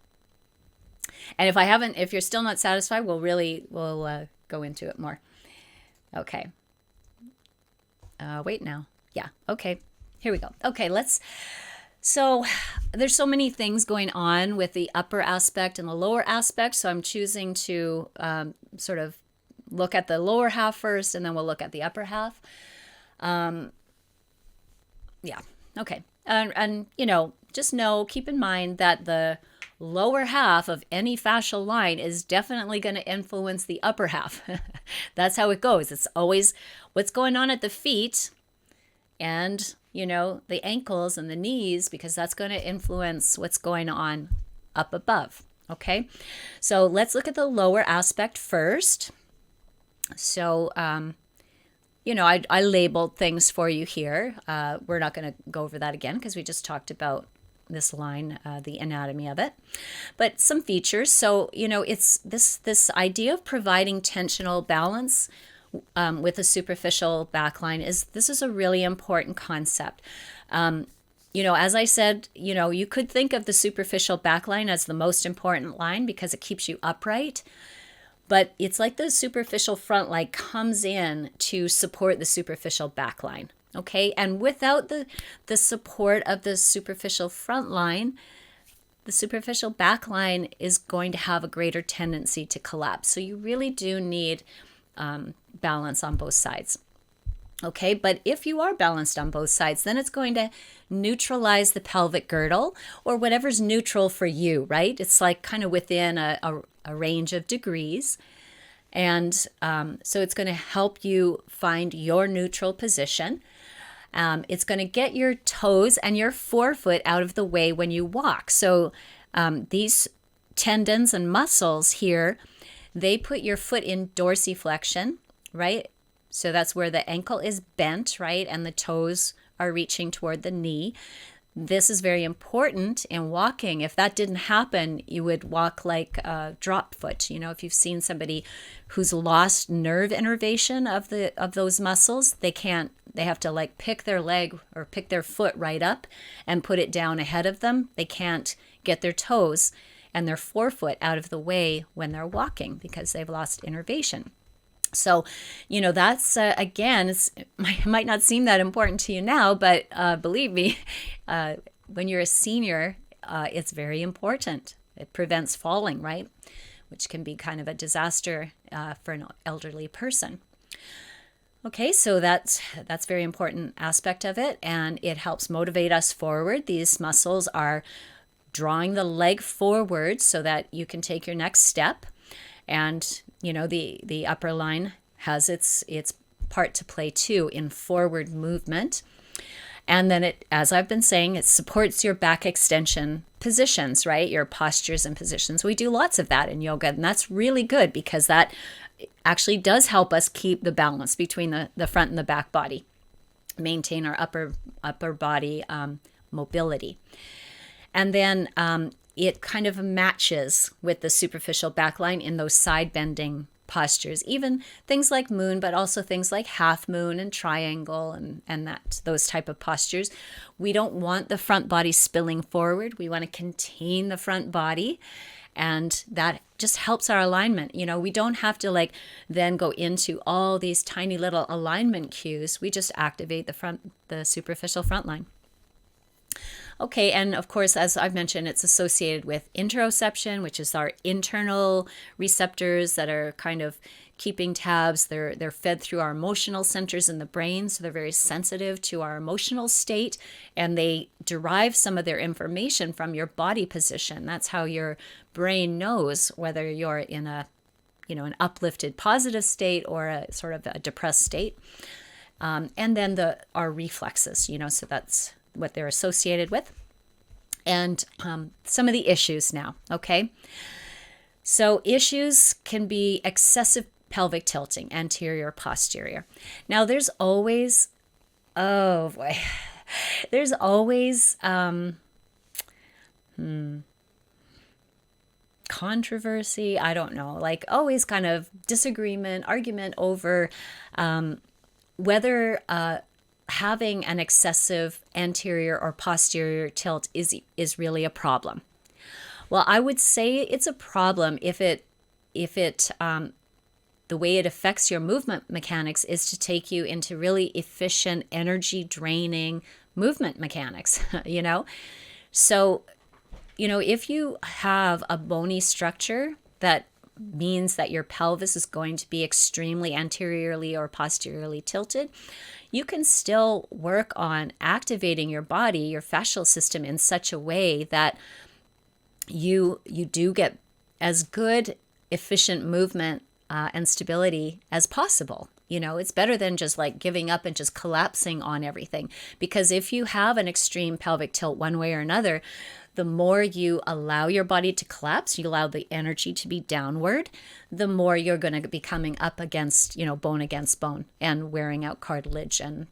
And if you're still not satisfied, we'll go into it more. Okay. Wait now. Yeah. Okay. Here we go. Okay. So there's so many things going on with the upper aspect and the lower aspect. So I'm choosing to sort of look at the lower half first, and then we'll look at the upper half. Yeah. Okay. And just keep in mind that the lower half of any fascial line is definitely going to influence the upper half. That's how it goes. It's always what's going on at the feet and, the ankles and the knees, because that's going to influence what's going on up above. Okay. So let's look at the lower aspect first. So, I labeled things for you here. We're not going to go over that again because we just talked about this line, the anatomy of it, but some features. So, it's this idea of providing tensional balance with a superficial backline this is a really important concept. As I said, you could think of the superficial backline as the most important line because it keeps you upright. But it's like the superficial front line comes in to support the superficial back line, okay? And without the support of the superficial front line, the superficial back line is going to have a greater tendency to collapse. So you really do need balance on both sides, okay? But if you are balanced on both sides, then it's going to neutralize the pelvic girdle or whatever's neutral for you, right? It's like kind of within a range of degrees. And so it's going to help you find your neutral position. It's going to get your toes and your forefoot out of the way when you walk. So these tendons and muscles here, they put your foot in dorsiflexion, right? So that's where the ankle is bent, right? And the toes are reaching toward the knee. This is very important in walking. If that didn't happen, you would walk like a drop foot. You know, if you've seen somebody who's lost nerve innervation of those muscles, they have to like pick their leg or pick their foot right up and put it down ahead of them. They can't get their toes and their forefoot out of the way when they're walking because they've lost innervation. So, you know, that's, again, it might not seem that important to you now, but believe me, when you're a senior, it's very important. It prevents falling, right? Which can be kind of a disaster for an elderly person. Okay, so that's very important aspect of it, and it helps motivate us forward. These muscles are drawing the leg forward so that you can take your next step. And, you know, the upper line has its part to play too in forward movement. And then it, as I've been saying, it supports your back extension positions, right? Your postures and positions. We do lots of that in yoga, and that's really good because that actually does help us keep the balance between the front and the back body, maintain our upper body mobility. And then it kind of matches with the superficial back line in those side bending postures, even things like moon, but also things like half moon and triangle and those type of postures. We don't want the front body spilling forward. We want to contain the front body, and that just helps our alignment. You know, we don't have to then go into all these tiny little alignment cues. We just activate the superficial front line. Okay, and of course, as I've mentioned, it's associated with interoception, which is our internal receptors that are kind of keeping tabs. They're fed through our emotional centers in the brain, so they're very sensitive to our emotional state, and they derive some of their information from your body position. That's how your brain knows whether you're in an uplifted positive state or a sort of a depressed state. And then our reflexes, so that's what they're associated with. And some of the issues now, okay? So issues can be excessive pelvic tilting, anterior, posterior. Now there's always, controversy, I don't know, always kind of disagreement, argument over whether having an excessive anterior or posterior tilt is really a problem. Well, I would say it's a problem if the way it affects your movement mechanics is to take you into really efficient, energy draining movement mechanics, So, if you have a bony structure that means that your pelvis is going to be extremely anteriorly or posteriorly tilted, you can still work on activating your body, your fascial system, in such a way that you do get as good, efficient movement and stability as possible. It's better than just giving up and just collapsing on everything. Because if you have an extreme pelvic tilt one way or another, the more you allow your body to collapse, you allow the energy to be downward, the more you're going to be coming up against, bone against bone and wearing out cartilage. And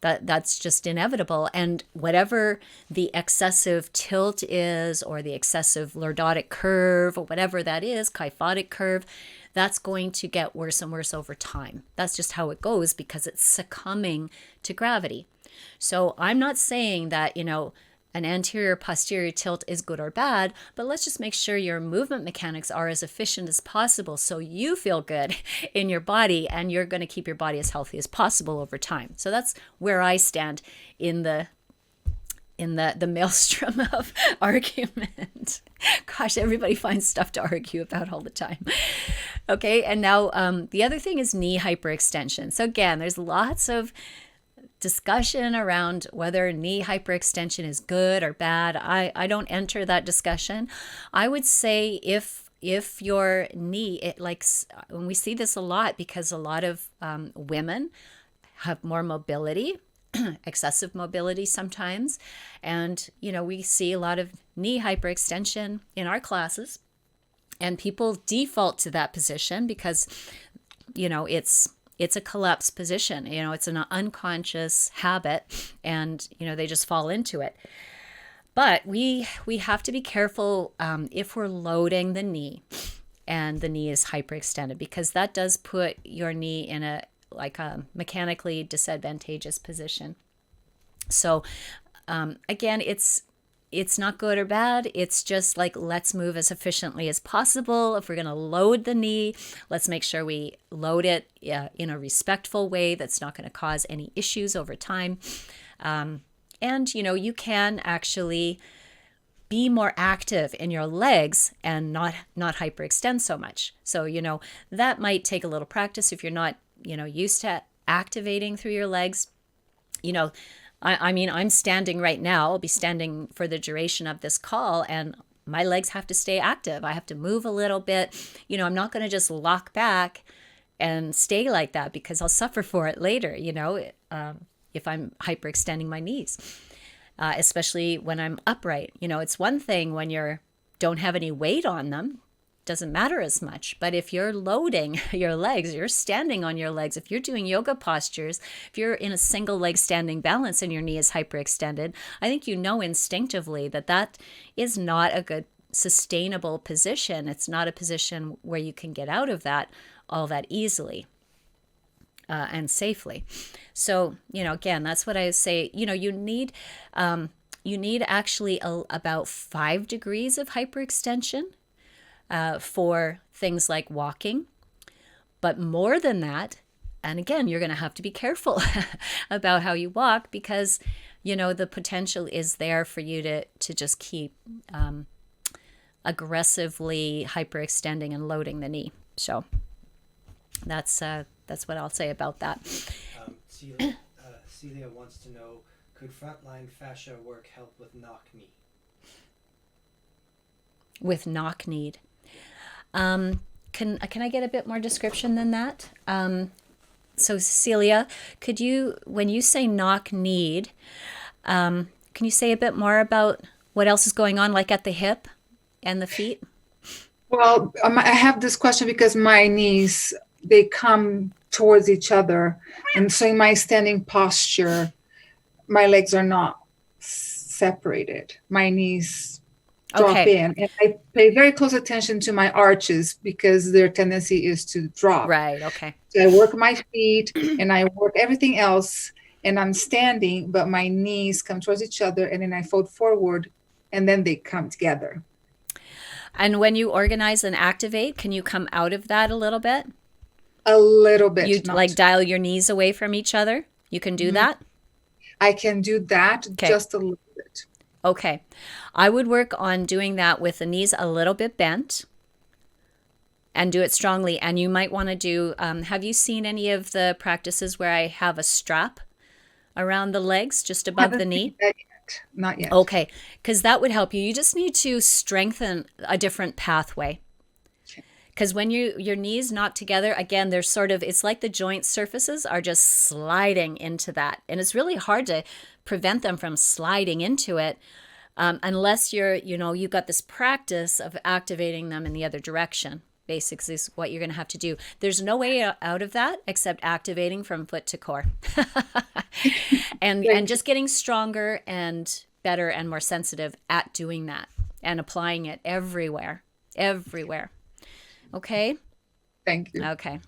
that's just inevitable. And whatever the excessive tilt is, or the excessive lordotic curve, or whatever that is, kyphotic curve, that's going to get worse and worse over time. That's just how it goes because it's succumbing to gravity. So I'm not saying that, an anterior posterior tilt is good or bad, but let's just make sure your movement mechanics are as efficient as possible so you feel good in your body and you're going to keep your body as healthy as possible over time. So that's where I stand in the maelstrom of argument. Gosh, everybody finds stuff to argue about all the time. Okay, and now the other thing is knee hyperextension. So again, there's lots of discussion around whether knee hyperextension is good or bad. I don't enter that discussion. I would say if your knee, when we see this a lot because a lot of women have more mobility, excessive mobility sometimes. And, we see a lot of knee hyperextension in our classes, and people default to that position because, it's a collapsed position. It's an unconscious habit, and, they just fall into it. But we have to be careful if we're loading the knee and the knee is hyperextended, because that does put your knee in a mechanically disadvantageous position. So again, it's not good or bad. It's just like, let's move as efficiently as possible. If we're going to load the knee, let's make sure we load it in a respectful way that's not going to cause any issues over time. And, you can actually be more active in your legs and not hyperextend so much. So, that might take a little practice if you're not, used to activating through your legs. I'm standing right now. I'll be standing for the duration of this call, and my legs have to stay active. I have to move a little bit. I'm not going to just lock back and stay like that, because I'll suffer for it later, if I'm hyperextending my knees, especially when I'm upright. It's one thing when you don't have any weight on them, doesn't matter as much. But if you're loading your legs, you're standing on your legs, if you're doing yoga postures, if you're in a single leg standing balance and your knee is hyperextended, I think instinctively that is not a good sustainable position. It's not a position where you can get out of that all that easily. And safely. So, again, that's what I say. You need actually about 5 degrees of hyperextension for things like walking. But more than that, and again, you're going to have to be careful about how you walk, because, the potential is there for you to just keep aggressively hyperextending and loading the knee. So that's what I'll say about that.
Celia wants to know, could frontline fascia work help with knock knee?
With knock knee. Can I get a bit more description than that? So Celia, could you, when you say knock knee, can you say a bit more about what else is going on, like at the hip and the feet?
Well, I have this question because my knees, they come towards each other. And so in my standing posture, my legs are not separated. My knees drop in. And I pay very close attention to my arches because their tendency is to drop.
Right, okay.
So I work my feet and I work everything else, and I'm standing, but my knees come towards each other, and then I fold forward, and then they come together.
And when you organize and activate, can you come out of that a little bit?
A little bit.
You dial your knees away from each other? You can do that?
I can do that just a little bit.
Okay. I would work on doing that with the knees a little bit bent and do it strongly. And you might want to do, have you seen any of the practices where I have a strap around the legs just above the knee?
Not yet.
Okay. Because that would help you. You just need to strengthen a different pathway. Because when your knees knock together, again, there's it's like the joint surfaces are just sliding into that. And it's really hard to prevent them from sliding into it unless you've got this practice of activating them in the other direction. Basically is what you're going to have to do. There's no way out of that except activating from foot to core. and just getting stronger and better and more sensitive at doing that and applying it everywhere. Okay?
Thank you.
Okay.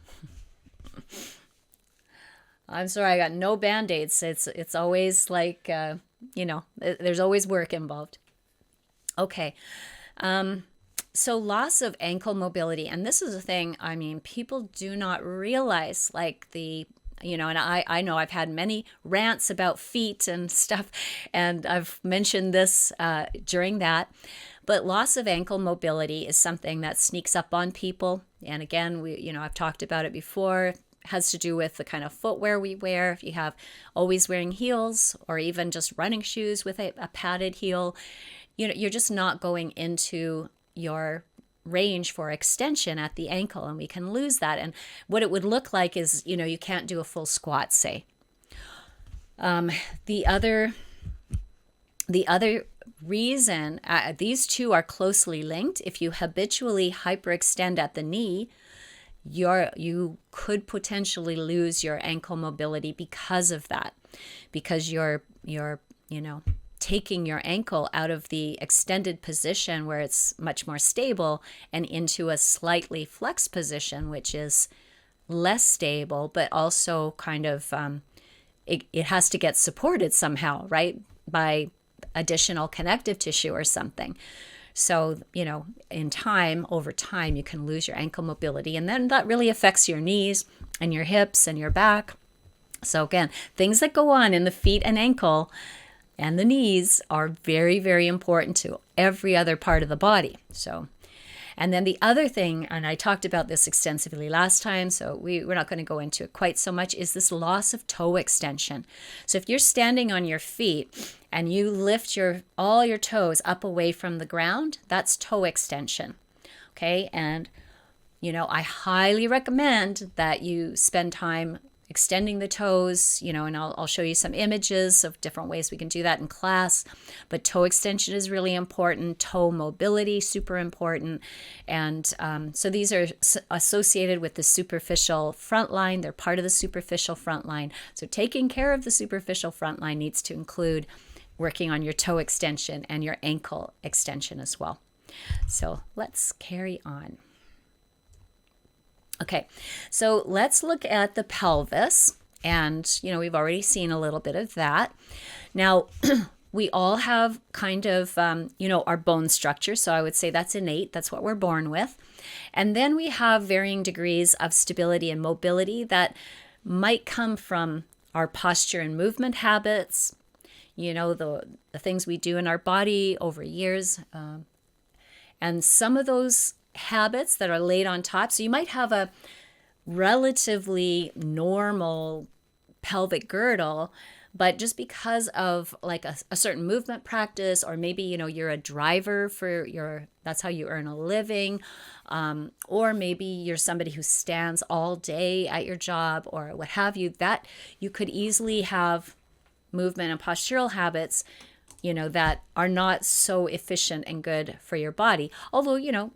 I'm sorry, I got no Band-Aids. It's always like, there's always work involved. Okay. So loss of ankle mobility. And this is a thing, people do not realize, and I know I've had many rants about feet and stuff, and I've mentioned this during that. But loss of ankle mobility is something that sneaks up on people. And again, I've talked about it before. It has to do with the kind of footwear we wear. If you have always wearing heels or even just running shoes with a padded heel, you're just not going into your range for extension at the ankle, and we can lose that. And what it would look like is, you can't do a full squat, say, The other reason, these two are closely linked. If you habitually hyperextend at the knee, you could potentially lose your ankle mobility because of that, because you're taking your ankle out of the extended position where it's much more stable and into a slightly flexed position, which is less stable, but also kind of it has to get supported somehow, right, by additional connective tissue or something. So, over time, you can lose your ankle mobility, and then that really affects your knees and your hips and your back. So again, things that go on in the feet and ankle and the knees are very, very important to every other part of the body. So, and then the other thing, and I talked about this extensively last time, so we're not going to go into it quite so much, is this loss of toe extension. So if you're standing on your feet and you lift all your toes up away from the ground, that's toe extension. Okay, and I highly recommend that you spend time extending the toes, and I'll show you some images of different ways we can do that in class. But toe extension is really important. Toe mobility, super important. And so these are associated with the superficial front line. They're part of the superficial front line. So taking care of the superficial front line needs to include working on your toe extension and your ankle extension as well. So let's carry on. Okay, so let's look at the pelvis, and we've already seen a little bit of that. Now, we all have kind of our bone structure, so I would say that's innate. That's what we're born with. And then we have varying degrees of stability and mobility that might come from our posture and movement habits, the things we do in our body over years, and some of those habits that are laid on top. So you might have a relatively normal pelvic girdle, but just because of like a certain movement practice, or maybe you're a driver that's how you earn a living, or maybe you're somebody who stands all day at your job or what have you, that you could easily have movement and postural habits that are not so efficient and good for your body. Although,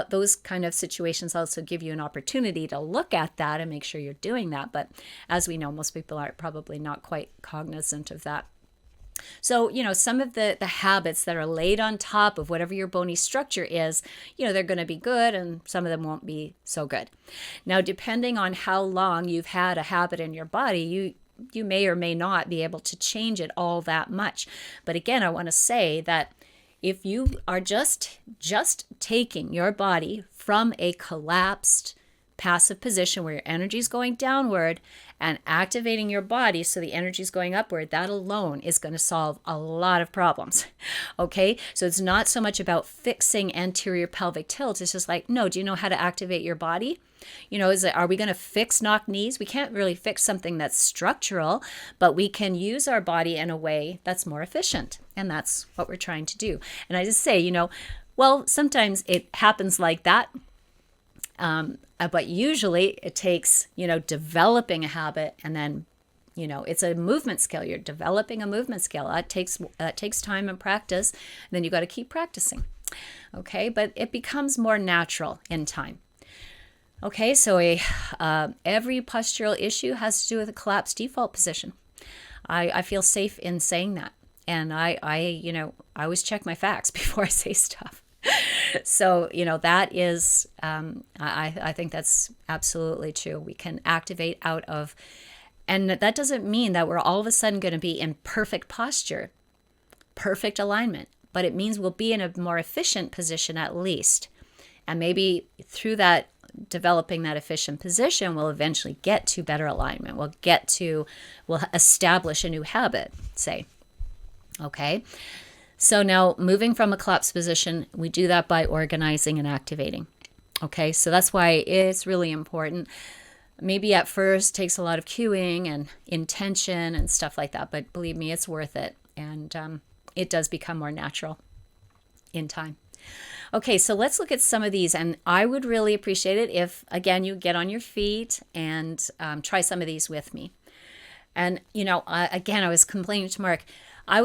those kind of situations also give you an opportunity to look at that and make sure you're doing that. But as we know, most people are probably not quite cognizant of that. So, some of the habits that are laid on top of whatever your bony structure is, they're going to be good, and some of them won't be so good. Now, depending on how long you've had a habit in your body, you may or may not be able to change it all that much. But again, I want to say that if you are just taking your body from a collapsed passive position where your energy is going downward and activating your body so the energy is going upward, that alone is going to solve a lot of problems. Okay, so it's not so much about fixing anterior pelvic tilt. It's just like, no, do you know how to activate your body? Are we going to fix knock knees? We can't really fix something that's structural, but we can use our body in a way that's more efficient. And that's what we're trying to do. And I just say, well, sometimes it happens like that. But usually it takes, developing a habit, and then, it's a movement skill. You're developing a movement skill. That takes time and practice. And then you got to keep practicing. Okay, but it becomes more natural in time. Okay, so every postural issue has to do with a collapsed default position. I feel safe in saying that. And I always check my facts before I say stuff. So, that is, I think that's absolutely true. We can activate out of, and that doesn't mean that we're all of a sudden going to be in perfect posture, perfect alignment, but it means we'll be in a more efficient position at least. And maybe through that, developing that efficient position, we'll eventually get to better alignment. We'll establish a new habit, say. Okay. So now moving from a collapsed position, we do that by organizing and activating. Okay, so that's why it's really important. Maybe at first takes a lot of cueing and intention and stuff like that, but believe me, it's worth it. And it does become more natural in time. Okay, so let's look at some of these. And I would really appreciate it if, again, you get on your feet and try some of these with me. And, again, I was complaining to Mark. I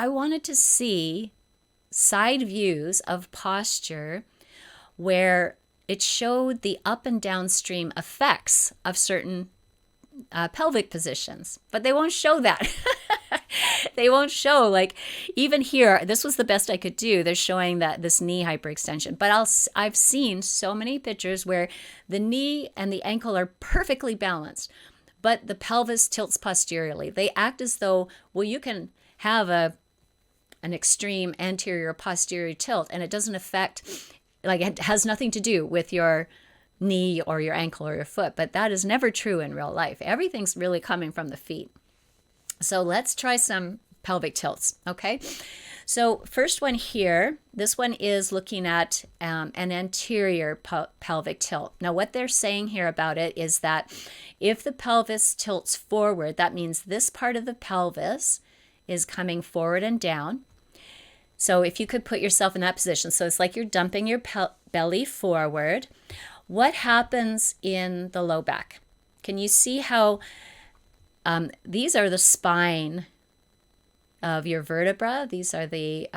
wanted to see side views of posture where it showed the up and downstream effects of certain pelvic positions, but they won't show that. They won't show, like, even here, this was the best I could do. They're showing that this knee hyperextension, but I've seen so many pictures where the knee and the ankle are perfectly balanced, but the pelvis tilts posteriorly. They act as though, well, you can have an extreme anterior posterior tilt, and it doesn't affect, like, it has nothing to do with your knee or your ankle or your foot, but that is never true in real life. Everything's really coming from the feet. So let's try some pelvic tilts, okay? So first one here, this one is looking at an anterior pelvic tilt. Now what they're saying here about it is that if the pelvis tilts forward, that means this part of the pelvis is coming forward and down. So if you could put yourself in that position, so it's like you're dumping your belly forward. What happens in the low back? Can you see how these are the spine of your vertebra? These are the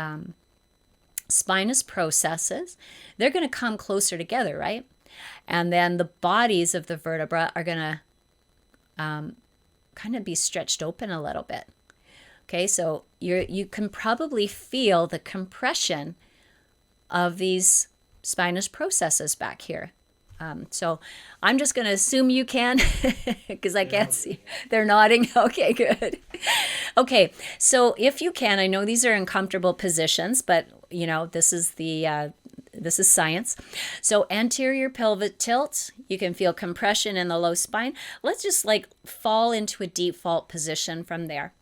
spinous processes. They're going to come closer together, right? And then the bodies of the vertebra are going to kind of be stretched open a little bit. Okay, so you can probably feel the compression of these spinous processes back here. So I'm just going to assume you can because I can't see. They're nodding. Okay, good. Okay, so if you can, I know these are uncomfortable positions, but this is science. So anterior pelvic tilt, you can feel compression in the low spine. Let's just like fall into a default position from there.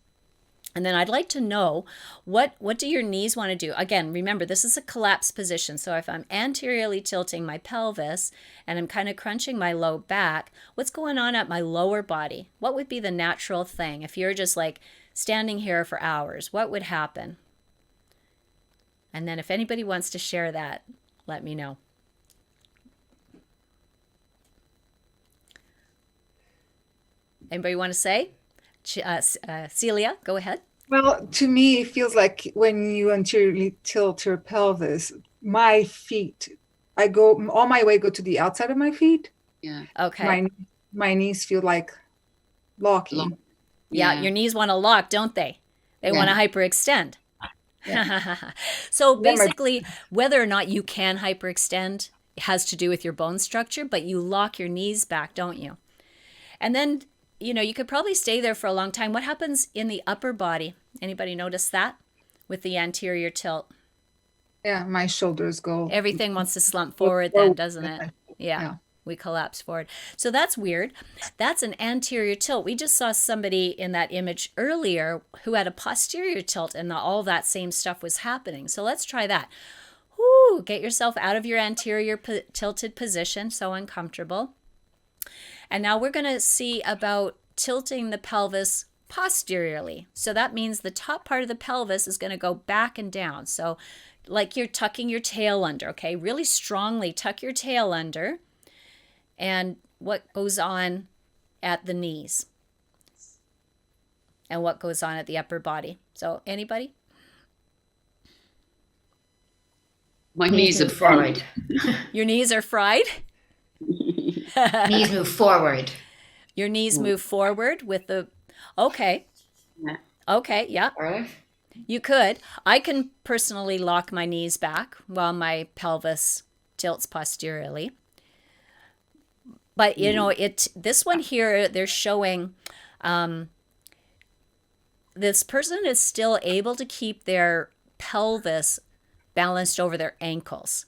And then I'd like to know, what do your knees want to do? Again, remember, this is a collapsed position. So if I'm anteriorly tilting my pelvis and I'm kind of crunching my low back, what's going on at my lower body? What would be the natural thing? If you're just like standing here for hours, what would happen? And then if anybody wants to share that, let me know. Anybody want to say? Celia, go ahead.
Well, to me, it feels like when you anteriorly tilt your pelvis, my feet, all my weight go to the outside of my feet.
Yeah.
Okay.
My knees feel like locking.
Yeah, your knees want to lock, don't they? They want to hyperextend. Yeah. So basically, whether or not you can hyperextend has to do with your bone structure, but you lock your knees back, don't you? And then you could probably stay there for a long time. What happens in the upper body? Anybody notice that with the anterior tilt?
Yeah, my shoulders go.
Everything wants to slump forward then, doesn't it? Yeah, we collapse forward. So that's weird. That's an anterior tilt. We just saw somebody in that image earlier who had a posterior tilt and all that same stuff was happening. So let's try that. Whoo, get yourself out of your anterior tilted position, so uncomfortable. And now we're going to see about tilting the pelvis posteriorly. So that means the top part of the pelvis is going to go back and down. So like you're tucking your tail under, okay? Really strongly tuck your tail under. And what goes on at the knees? And what goes on at the upper body? So anybody?
My knees are fried.
Your knees are fried?
Knees move forward.
Your knees move forward with the... Okay.
Yeah.
Okay, yeah.
Or
You could. I can personally lock my knees back while my pelvis tilts posteriorly. But, this one here, they're showing this person is still able to keep their pelvis balanced over their ankles.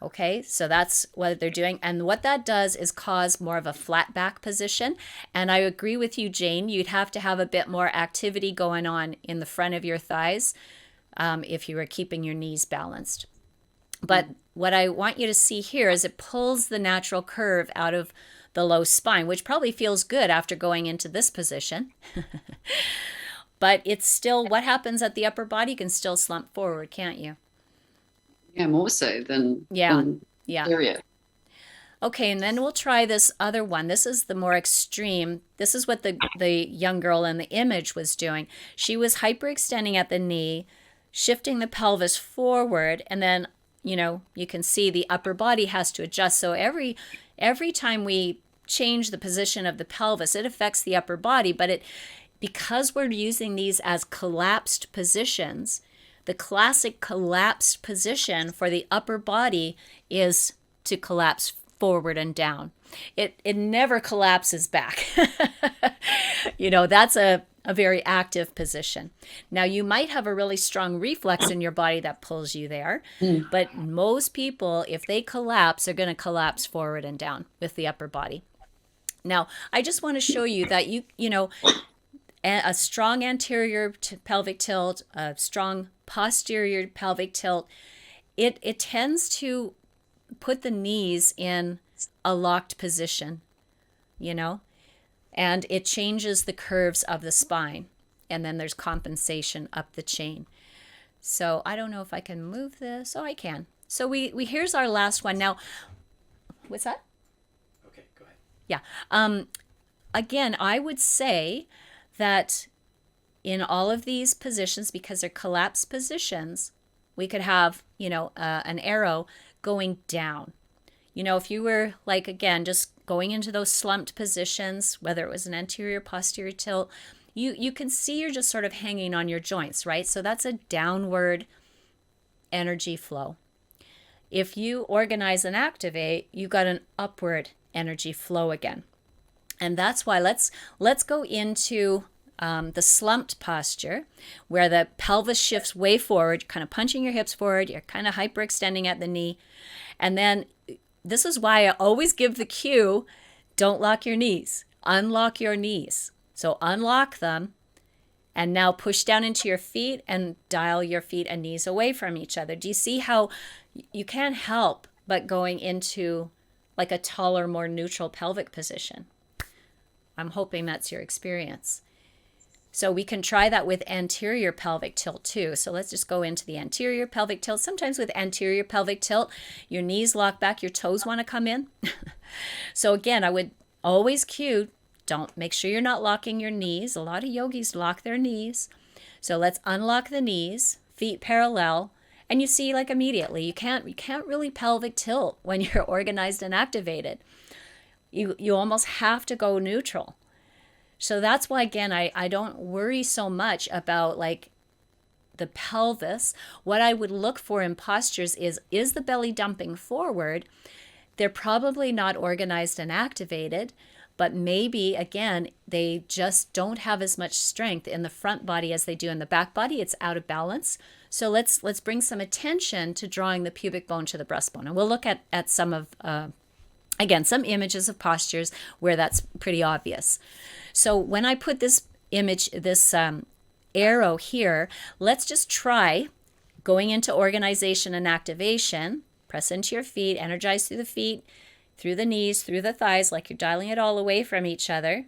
Okay, so that's what they're doing. And what that does is cause more of a flat back position. And I agree with you, Jane, you'd have to have a bit more activity going on in the front of your thighs if you were keeping your knees balanced. But what I want you to see here is it pulls the natural curve out of the low spine, which probably feels good after going into this position. But it's still, what happens at the upper body can still slump forward, can't you?
Yeah, more so than
Yeah.
area.
Okay, and then we'll try this other one. This is the more extreme. This is what the young girl in the image was doing. She was hyperextending at the knee, shifting the pelvis forward, and then, you can see the upper body has to adjust. So every time we change the position of the pelvis, it affects the upper body, but because we're using these as collapsed positions, the classic collapsed position for the upper body is to collapse forward and down. It never collapses back. That's a very active position. Now, you might have a really strong reflex in your body that pulls you there, but most people, if they collapse, are going to collapse forward and down with the upper body. Now, I just want to show you that a strong anterior pelvic tilt, a strong posterior pelvic tilt, it tends to put the knees in a locked position, and it changes the curves of the spine. And then there's compensation up the chain. So I don't know if I can move this. Oh, I can. So we here's our last one. Now, what's that?
Okay, go ahead.
Yeah. Again, I would say that in all of these positions, because they're collapsed positions, we could have, an arrow going down. If you were again, just going into those slumped positions, whether it was an anterior, posterior tilt, you can see you're just sort of hanging on your joints, right? So that's a downward energy flow. If you organize and activate, you got an upward energy flow again. And that's why let's go into the slumped posture, where the pelvis shifts way forward, kind of punching your hips forward, you're kind of hyperextending at the knee. And then this is why I always give the cue, don't lock your knees, unlock your knees. So unlock them, and now push down into your feet and dial your feet and knees away from each other. Do you see how you can't help but going into a taller, more neutral pelvic position? I'm hoping that's your experience. So we can try that with anterior pelvic tilt too. So let's just go into the anterior pelvic tilt. Sometimes with anterior pelvic tilt, your knees lock back, your toes want to come in. So again, I would always cue, make sure you're not locking your knees. A lot of yogis lock their knees. So let's unlock the knees, feet parallel. And you see immediately, you can't really pelvic tilt when you're organized and activated. You almost have to go neutral. So that's why, again, I don't worry so much about the pelvis. What I would look for in postures is the belly dumping forward. They're probably not organized and activated, but maybe, again, they just don't have as much strength in the front body as they do in the back body. It's out of balance. So let's bring some attention to drawing the pubic bone to the breastbone. And we'll look at some of, again, some images of postures where that's pretty obvious. So when I put this image, this arrow here, let's just try going into organization and activation. Press into your feet, energize through the feet, through the knees, through the thighs, like you're dialing it all away from each other.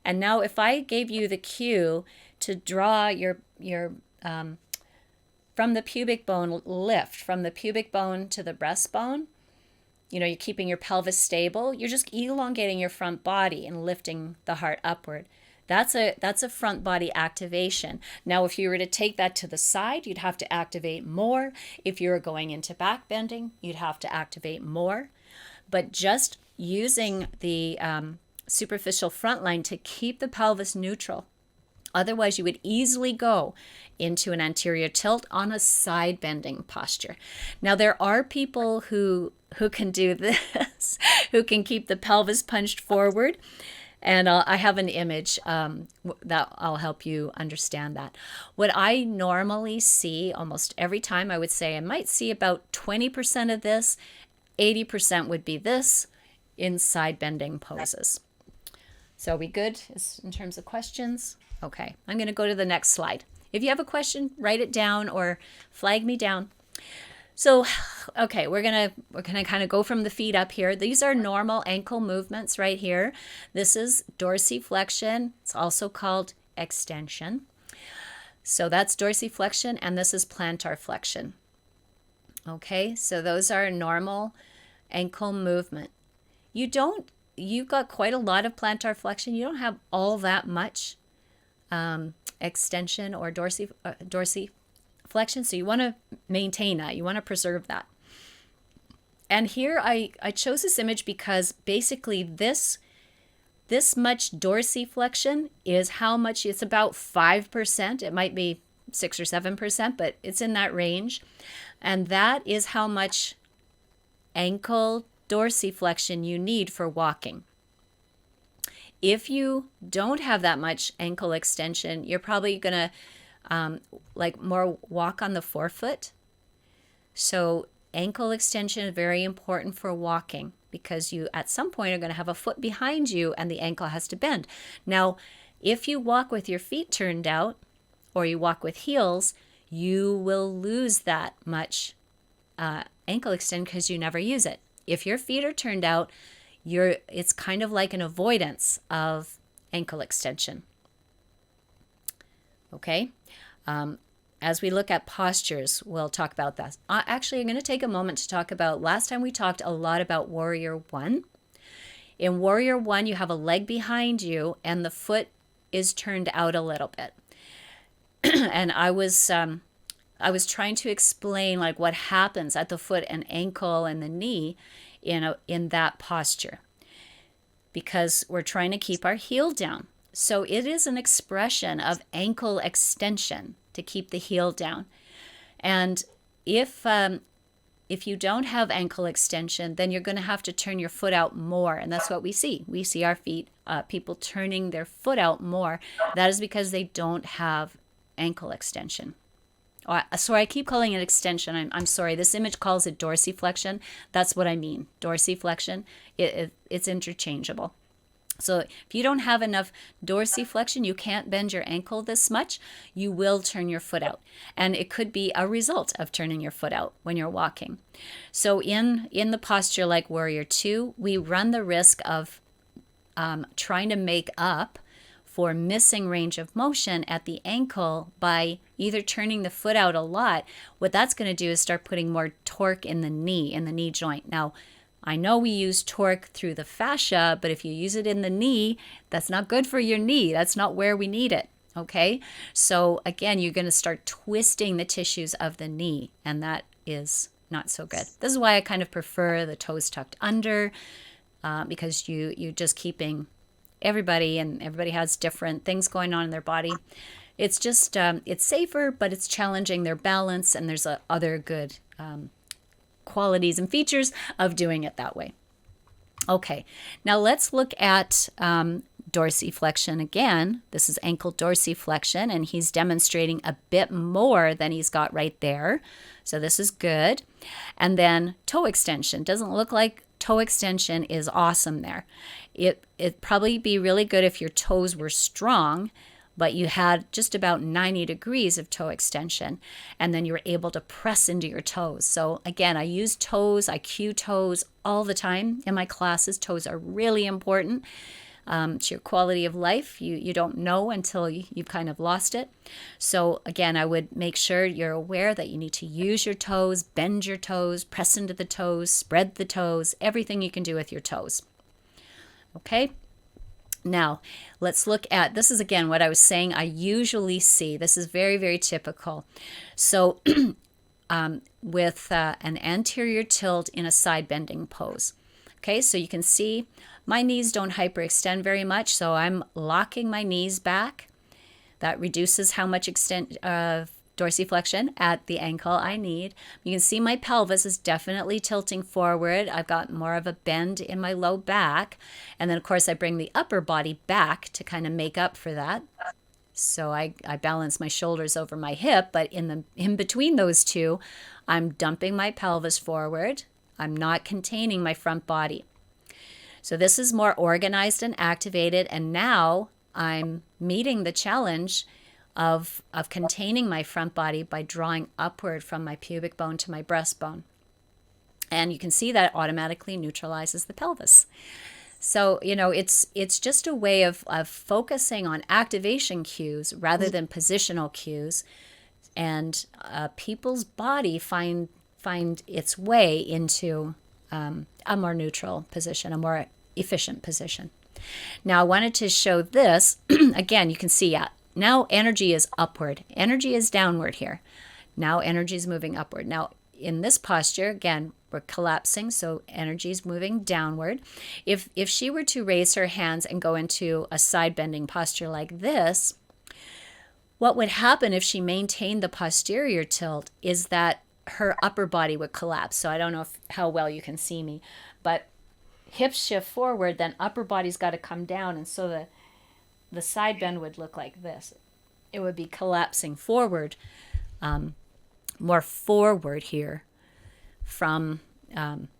And now if I gave you the cue to draw your from the pubic bone, lift from the pubic bone to the breastbone, you're keeping your pelvis stable. You're just elongating your front body and lifting the heart upward. That's a front body activation. Now, if you were to take that to the side, you'd have to activate more. If you were going into back bending, you'd have to activate more. But just using the superficial front line to keep the pelvis neutral. Otherwise, you would easily go into an anterior tilt on a side bending posture. Now, there are people who can do this, who can keep the pelvis punched forward. And I have an image that I'll help you understand that. What I normally see almost every time, I would say I might see about 20% of this, 80% would be this in side bending poses. So are we good in terms of questions? Okay, I'm going to go to the next slide. If you have a question, write it down or flag me down. So, okay, we're gonna kind of go from the feet up here. These are normal ankle movements right here. This is dorsiflexion. It's also called extension. So that's dorsiflexion, and this is plantar flexion. Okay, so those are normal ankle movement. you've got quite a lot of plantar flexion. You don't have all that much extension or dorsiflexion. So you want to maintain that. You want to preserve that. And here I chose this image because basically this much dorsiflexion is how much, it's about 5%. It might be 6 or 7%, but it's in that range. And that is how much ankle dorsiflexion you need for walking. If you don't have that much ankle extension, you're probably going to more walk on the forefoot. So ankle extension is very important for walking because you at some point are going to have a foot behind you and the ankle has to bend. Now, if you walk with your feet turned out or you walk with heels, you will lose that much ankle extension because you never use it. If your feet are turned out, it's kind of like an avoidance of ankle extension. Okay? As we look at postures, we'll talk about that. Actually, I'm going to take a moment to talk about, last time we talked a lot about Warrior One. In Warrior One, you have a leg behind you and the foot is turned out a little bit. And I was trying to explain like what happens at the foot and ankle and the knee in that posture, because we're trying to keep our heel down. So it is an expression of ankle extension to keep the heel down. And if you don't have ankle extension, then you're going to have to turn your foot out more. And that's what we see. We see our feet, people turning their foot out more. That is because they don't have ankle extension. Sorry, I keep calling it extension. I'm sorry. This image calls it dorsiflexion. That's what I mean. Dorsiflexion. It's interchangeable. So if you don't have enough dorsiflexion, you can't bend your ankle this much, you will turn your foot out. And it could be a result of turning your foot out when you're walking. So in the posture like Warrior Two, we run the risk of trying to make up for missing range of motion at the ankle by either turning the foot out a lot. What that's going to do is start putting more torque in the knee joint. Now, I know we use torque through the fascia, but if you use it in the knee, that's not good for your knee. That's not where we need it, okay? So again, you're going to start twisting the tissues of the knee, and that is not so good. This is why I kind of prefer the toes tucked under, because you're just keeping everybody has different things going on in their body. It's just, it's safer, but it's challenging their balance, and there's other good qualities and features of doing it that way. Okay, now let's look at dorsiflexion again. This is ankle dorsiflexion, and he's demonstrating a bit more than he's got right there. So this is good. And then toe extension. Doesn't look like toe extension is awesome there. It'd probably be really good if your toes were strong, but you had just about 90 degrees of toe extension, and then you were able to press into your toes. So again, I use toes, I cue toes all the time in my classes. Toes are really important to your quality of life. You don't know until you've kind of lost it. So again, I would make sure you're aware that you need to use your toes, bend your toes, press into the toes, spread the toes, everything you can do with your toes. Okay? Now, let's look at, this is again what I was saying I usually see. This is very, very typical. So with an anterior tilt in a side bending pose. Okay, so you can see my knees don't hyperextend very much, so I'm locking my knees back. That reduces how much dorsiflexion at the ankle I need. You can see my pelvis is definitely tilting forward. I've got more of a bend in my low back. And then, of course, I bring the upper body back to kind of make up for that. So I balance my shoulders over my hip, but in between those two, I'm dumping my pelvis forward. I'm not containing my front body. So this is more organized and activated, and now I'm meeting the challenge of containing my front body by drawing upward from my pubic bone to my breastbone. And you can see that automatically neutralizes the pelvis. So, it's just a way of focusing on activation cues rather than positional cues. And people's body find its way into a more neutral position, a more efficient position. Now I wanted to show this. Again, you can see now energy is upward. Energy is downward here. Now energy is moving upward. Now in this posture, again, we're collapsing, so energy is moving downward. If she were to raise her hands and go into a side bending posture like this, what would happen if she maintained the posterior tilt is that her upper body would collapse. So I don't know how well you can see me, but hips shift forward, then upper body's got to come down, and so the side bend would look like this. It would be collapsing forward, more forward here from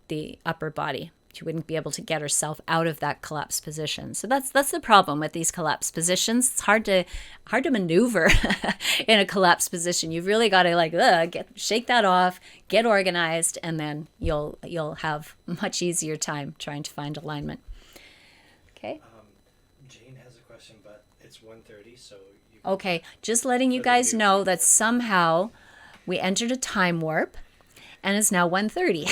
the upper body. She wouldn't be able to get herself out of that collapsed position. So that's the problem with these collapsed positions. It's hard to maneuver in a collapsed position. You've really got to shake that off, get organized, and then you'll have a much easier time trying to find alignment. Okay.
Jane has a question, but it's 1:30, so you
Okay, just letting you guys know that somehow we entered a time warp and it's now 1:30.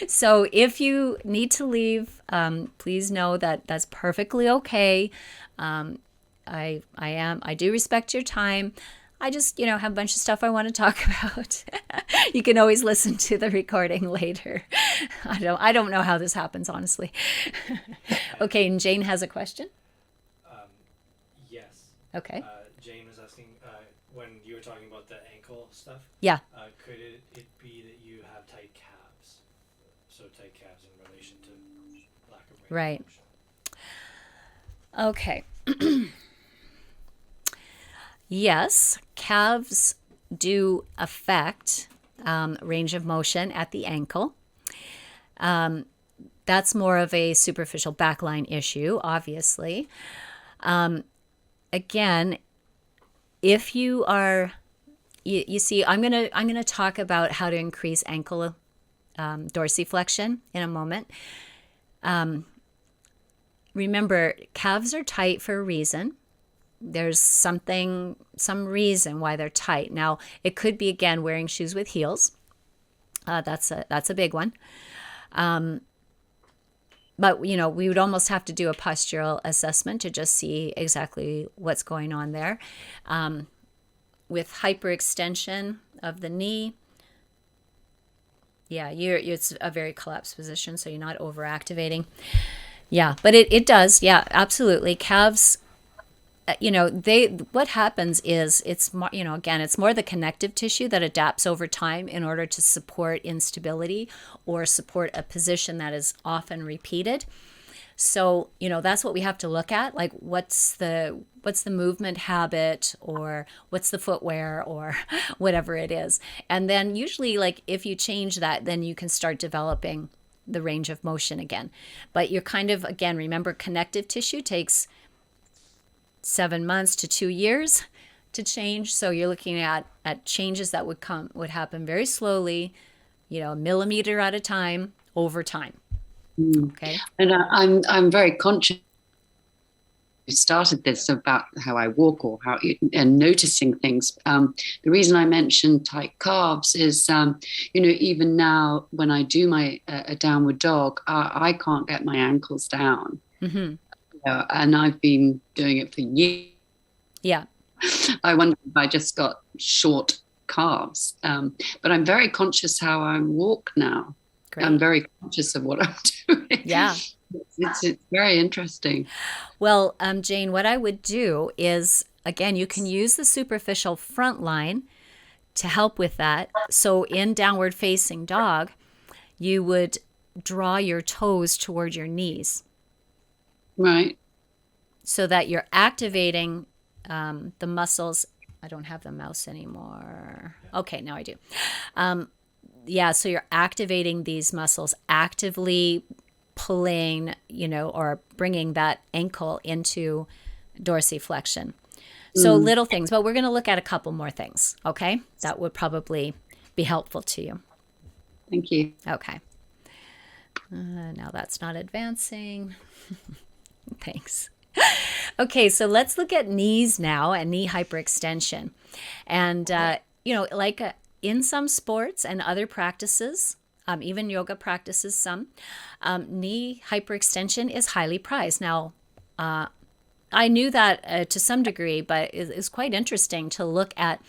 So if you need to leave, please know that that's perfectly okay. I do respect your time. I just, have a bunch of stuff I want to talk about. You can always listen to the recording later. I don't know how this happens, honestly. Okay, and Jane has a question.
Yes.
Okay.
Jane was asking when you were talking about the ankle stuff.
Yeah.
Could it be that you have tight calves? So tight calves in relation to lack of range of motion.
Okay. Yes, calves do affect range of motion at the ankle. That's more of a superficial backline issue, obviously. Again, if you are, you see, I'm gonna talk about how to increase ankle dorsiflexion in a moment. Remember, calves are tight for a reason. There's some reason why they're tight. Now, it could be, again, wearing shoes with heels. That's a big one. But, we would almost have to do a postural assessment to just see exactly what's going on there. With hyperextension of the knee, yeah, it's a very collapsed position, so you're not overactivating. Yeah, but it does. Yeah, absolutely. Calves, what happens is it's more, again, it's more the connective tissue that adapts over time in order to support instability or support a position that is often repeated. So, that's what we have to look at. Like, what's the movement habit, or what's the footwear, or whatever it is. And then usually, like, if you change that, then you can start developing the range of motion again. But you're kind of, again, remember, connective tissue takes 7 months to 2 years to change. So you're looking at changes that would happen very slowly, a millimeter at a time over time. Okay.
And I'm very conscious. You started this about how I walk and noticing things. The reason I mentioned tight calves is, even now when I do a downward dog, I can't get my ankles down. Mm-hmm. And I've been doing it for years.
Yeah.
I wonder if I just got short calves. But I'm very conscious how I walk now. Great. I'm very conscious of what I'm doing.
Yeah.
It's very interesting.
Well, Jane, what I would do is, again, you can use the superficial front line to help with that. So in downward facing dog, you would draw your toes toward your knees.
Right.
So that you're activating the muscles. I don't have the mouse anymore. Okay, now I do. So you're activating these muscles, actively pulling, or bringing that ankle into dorsiflexion. So little things, but we're going to look at a couple more things, okay? That would probably be helpful to you.
Thank you.
Okay. Now that's not advancing. Thanks. Okay, so let's look at knees now and knee hyperextension. And, in some sports and other practices, Even yoga practices some. Knee hyperextension is highly prized. Now, I knew that to some degree, but it's quite interesting to look at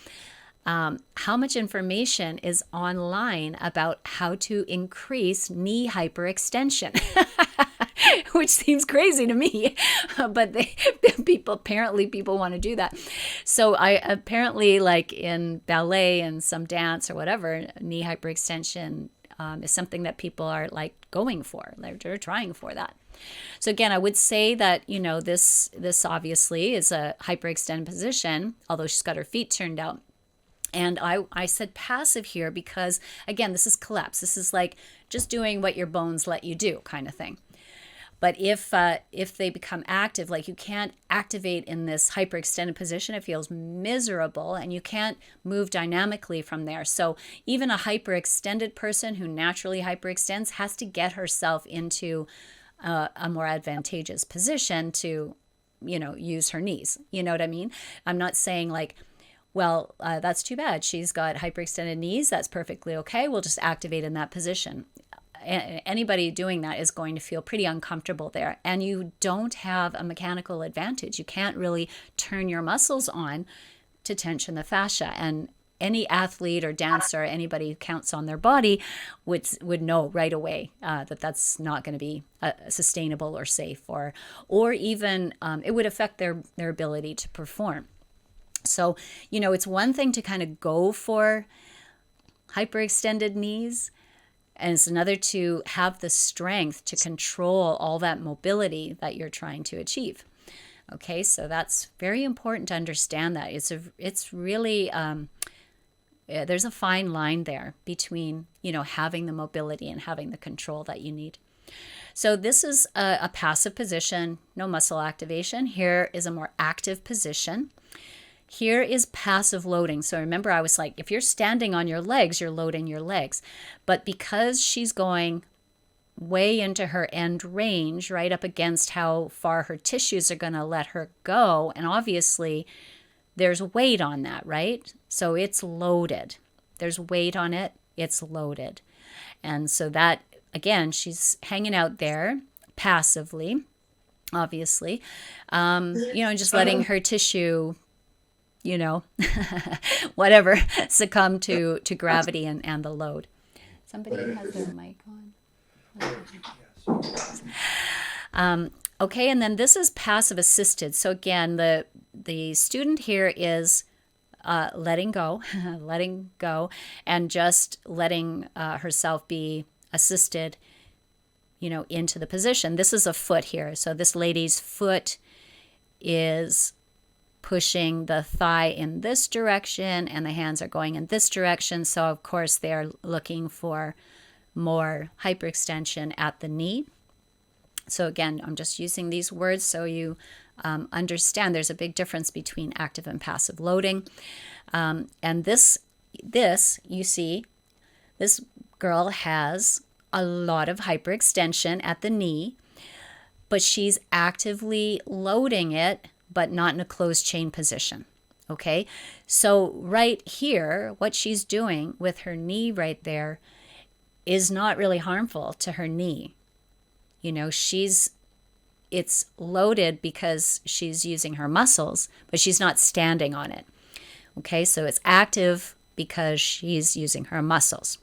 how much information is online about how to increase knee hyperextension, which seems crazy to me, but people want to do that. So I apparently, like in ballet and some dance or whatever, knee hyperextension is something that people are like going for. They're trying for that. So again, I would say that, this obviously is a hyperextended position, although she's got her feet turned out. And I said passive here because, again, this is collapse. This is like just doing what your bones let you do kind of thing. But if they become active, like you can't activate in this hyperextended position, it feels miserable and you can't move dynamically from there. So even a hyperextended person who naturally hyperextends has to get herself into a more advantageous position to, use her knees. You know what I mean? I'm not saying like, well, that's too bad. She's got hyperextended knees. That's perfectly okay. We'll just activate in that position. Anybody doing that is going to feel pretty uncomfortable there. And you don't have a mechanical advantage. You can't really turn your muscles on to tension the fascia. And any athlete or dancer, anybody who counts on their body would know right away that that's not going to be sustainable or safe, or even it would affect their ability to perform. So, it's one thing to kind of go for hyperextended knees, and it's another to have the strength to control all that mobility that you're trying to achieve. Okay, so that's very important to understand that. It's really, there's a fine line there between, having the mobility and having the control that you need. So this is a passive position, no muscle activation. Here is a more active position. Here is passive loading. So remember, I was like, if you're standing on your legs, you're loading your legs. But because she's going way into her end range, right up against how far her tissues are going to let her go, and obviously there's weight on that, right? So it's loaded. There's weight on it. It's loaded. And so that, again, she's hanging out there passively, obviously, just letting her tissue whatever, succumb to gravity and the load. Somebody has their mic on. Okay, and then this is passive assisted. So again, the student here is letting go, and just letting herself be assisted, into the position. This is a foot here. So this lady's foot is pushing the thigh in this direction and the hands are going in this direction. So of course they're looking for more hyperextension at the knee. So again, I'm just using these words so you understand there's a big difference between active and passive loading. And this, you see, this girl has a lot of hyperextension at the knee, but she's actively loading it, but not in a closed chain position. Okay, so right here, what she's doing with her knee right there is not really harmful to her knee. It's loaded because she's using her muscles, but she's not standing on it. Okay, so it's active because she's using her muscles.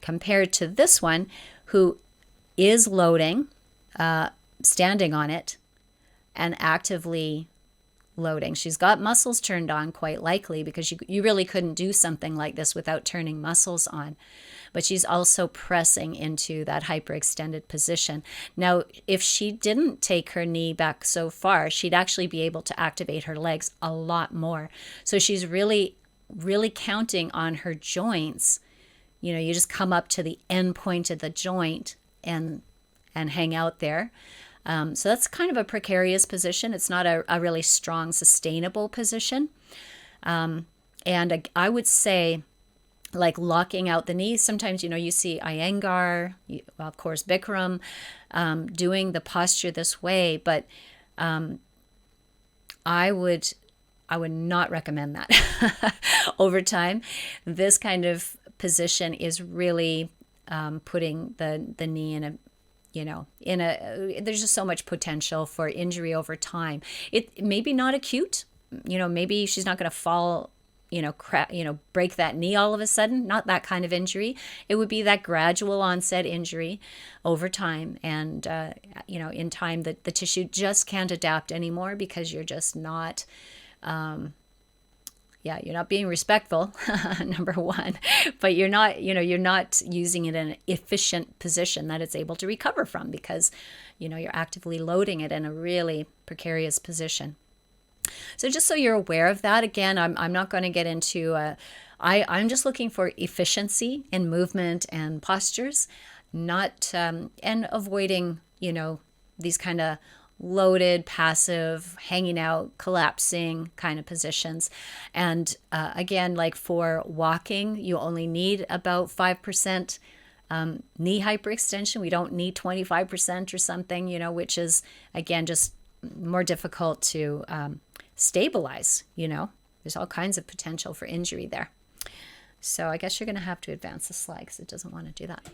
Compared to this one, who is loading, standing on it, and actively loading. She's got muscles turned on, quite likely, because you really couldn't do something like this without turning muscles on. But she's also pressing into that hyperextended position. Now, if she didn't take her knee back so far, she'd actually be able to activate her legs a lot more. So she's really, really counting on her joints. You just come up to the end point of the joint and hang out there. So that's kind of a precarious position. It's not a really strong, sustainable position. And I would say, like locking out the knees, sometimes, you see Iyengar, of course, Bikram, doing the posture this way, but I would not recommend that over time. This kind of position is really putting the knee in a, there's just so much potential for injury over time. It maybe not acute, maybe she's not going to fall, break that knee all of a sudden, not that kind of injury. It would be that gradual onset injury over time. And, in time the tissue just can't adapt anymore because you're just not, you're not being respectful, number one, but you're not using it in an efficient position that it's able to recover from because, you're actively loading it in a really precarious position. So just so you're aware of that, again, I'm not going to get into, I'm just looking for efficiency in movement and postures, not, and avoiding, these kind of loaded, passive, hanging out, collapsing kind of positions. And again, like for walking, you only need about 5% knee hyperextension. We don't need 25% or something, which is, again, just more difficult to stabilize. There's all kinds of potential for injury there. So I guess you're going to have to advance the slide because it doesn't want to do that.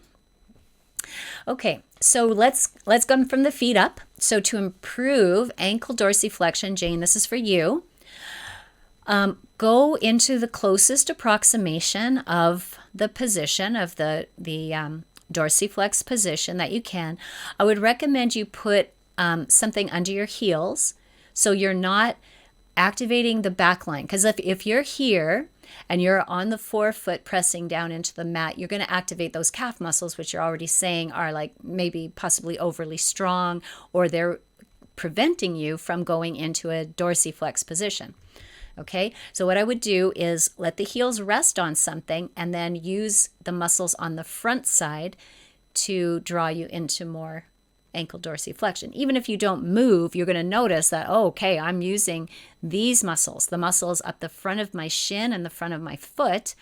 Okay, so let's go from the feet up. So to improve ankle dorsiflexion, Jane, this is for you. Go into the closest approximation of the position of the dorsiflex position that you can. I would recommend you put something under your heels so you're not activating the back line. Because if you're here and you're on the forefoot pressing down into the mat, you're going to activate those calf muscles, which you're already saying are like maybe possibly overly strong, or they're preventing you from going into a dorsiflex position. Okay, so what I would do is let the heels rest on something and then use the muscles on the front side to draw you into more ankle dorsiflexion. Even if you don't move, you're going to notice that, okay, I'm using these muscles, the muscles up the front of my shin and the front of my foot,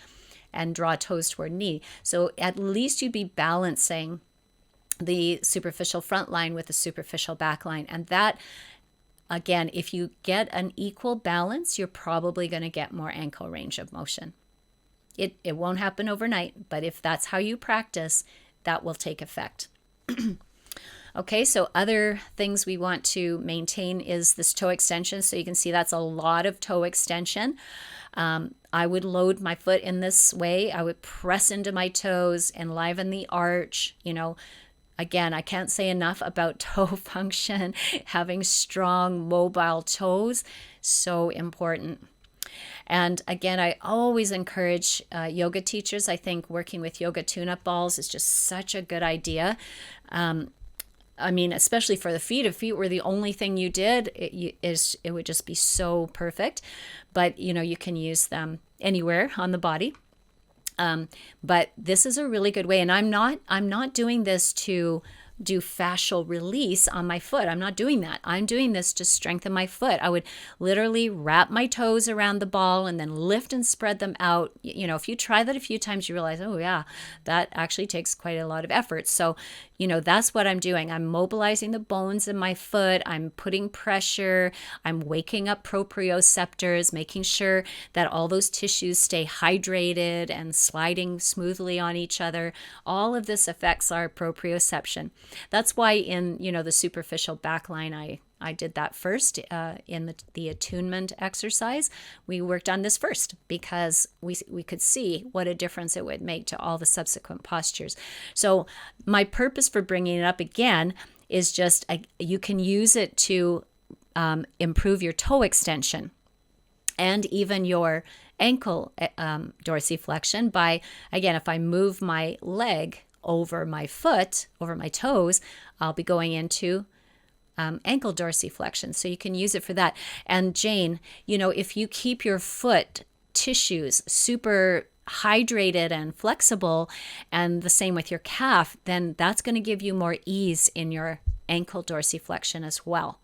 and draw toes toward knee. So at least you'd be balancing the superficial front line with the superficial back line. And that, again, if you get an equal balance, you're probably going to get more ankle range of motion. It won't happen overnight, but if that's how you practice, that will take effect. Okay, so other things we want to maintain is this toe extension. So you can see that's a lot of toe extension. I would load my foot in this way. I would press into my toes, enliven the arch. Again, I can't say enough about toe function. Having strong, mobile toes, so important. And again, I always encourage yoga teachers. I think working with yoga tune-up balls is just such a good idea. Especially for the feet. If feet were the only thing you did, it would just be so perfect. But, you can use them anywhere on the body. But this is a really good way. And I'm not doing this to do fascial release on my foot. I'm not doing that. I'm doing this to strengthen my foot. I would literally wrap my toes around the ball and then lift and spread them out. If you try that a few times, you realize, oh yeah, that actually takes quite a lot of effort. So, that's what I'm doing. I'm mobilizing the bones in my foot. I'm putting pressure. I'm waking up proprioceptors, making sure that all those tissues stay hydrated and sliding smoothly on each other. All of this affects our proprioception. That's why in, the superficial back line, I did that first in the attunement exercise. We worked on this first because we could see what a difference it would make to all the subsequent postures. So my purpose for bringing it up again is just you can use it to improve your toe extension and even your ankle dorsiflexion by, again, if I move my leg over my foot, over my toes, I'll be going into ankle dorsiflexion. So you can use it for that. And Jane, if you keep your foot tissues super hydrated and flexible, and the same with your calf, then that's going to give you more ease in your ankle dorsiflexion as well.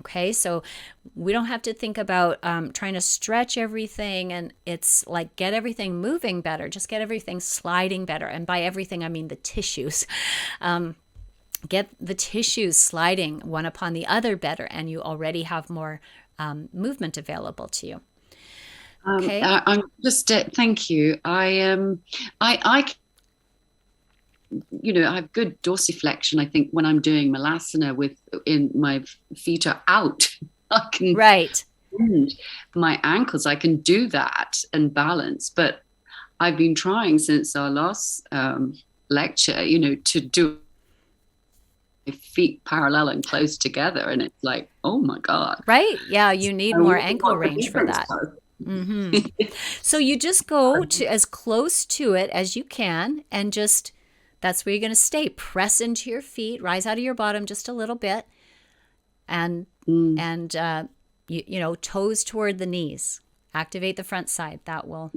Okay, so we don't have to think about trying to stretch everything, and it's like get everything moving better, just get everything sliding better. And by everything, I mean the tissues. Get the tissues sliding one upon the other better, and you already have more movement available to you. Okay.
I'm just thank you. I I have good dorsiflexion. I think when I'm doing malasana with in my feet are out, I can
Right.
bend my ankles. I can do that and balance. But I've been trying since our last lecture, to do my feet parallel and close together, and it's like, oh my god!
Right. Yeah, you need
I
more
wonder
ankle
what the
range for
difference
that.
was.
So you just go to as close to it as you can, and just that's where you're going to stay. Press into your feet, rise out of your bottom just a little bit, and
Mm.
toes toward the knees. Activate the front side. That will,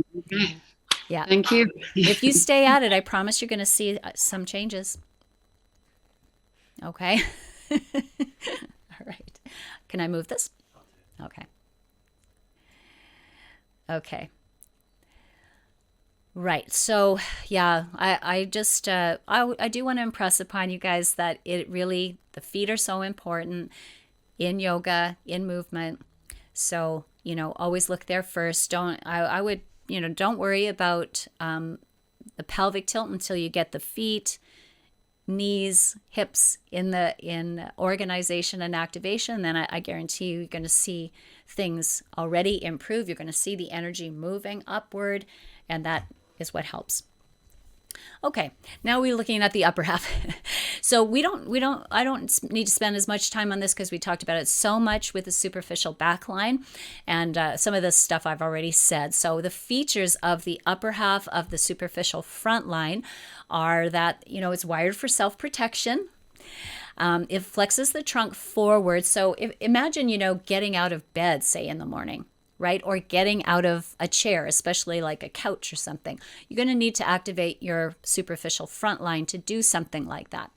yeah.
Thank you.
If you stay at it, I promise you're going to see some changes. Okay. All right. Can I move this? Okay. Okay. Right. So, yeah, I just, I do want to impress upon you guys that the feet are so important in yoga, in movement. So, always look there first. I would, don't worry about the pelvic tilt until you get the feet, knees, hips in organization and activation. Then I guarantee you're going to see things already improve. You're going to see the energy moving upward, and that is what helps. Okay, now we're looking at the upper half. So I don't need to spend as much time on this because we talked about it so much with the superficial back line, and some of this stuff I've already said. So the features of the upper half of the superficial front line are that, it's wired for self-protection. It flexes the trunk forward. So imagine, getting out of bed, say in the morning, right? Or getting out of a chair, especially like a couch or something. You're going to need to activate your superficial front line to do something like that.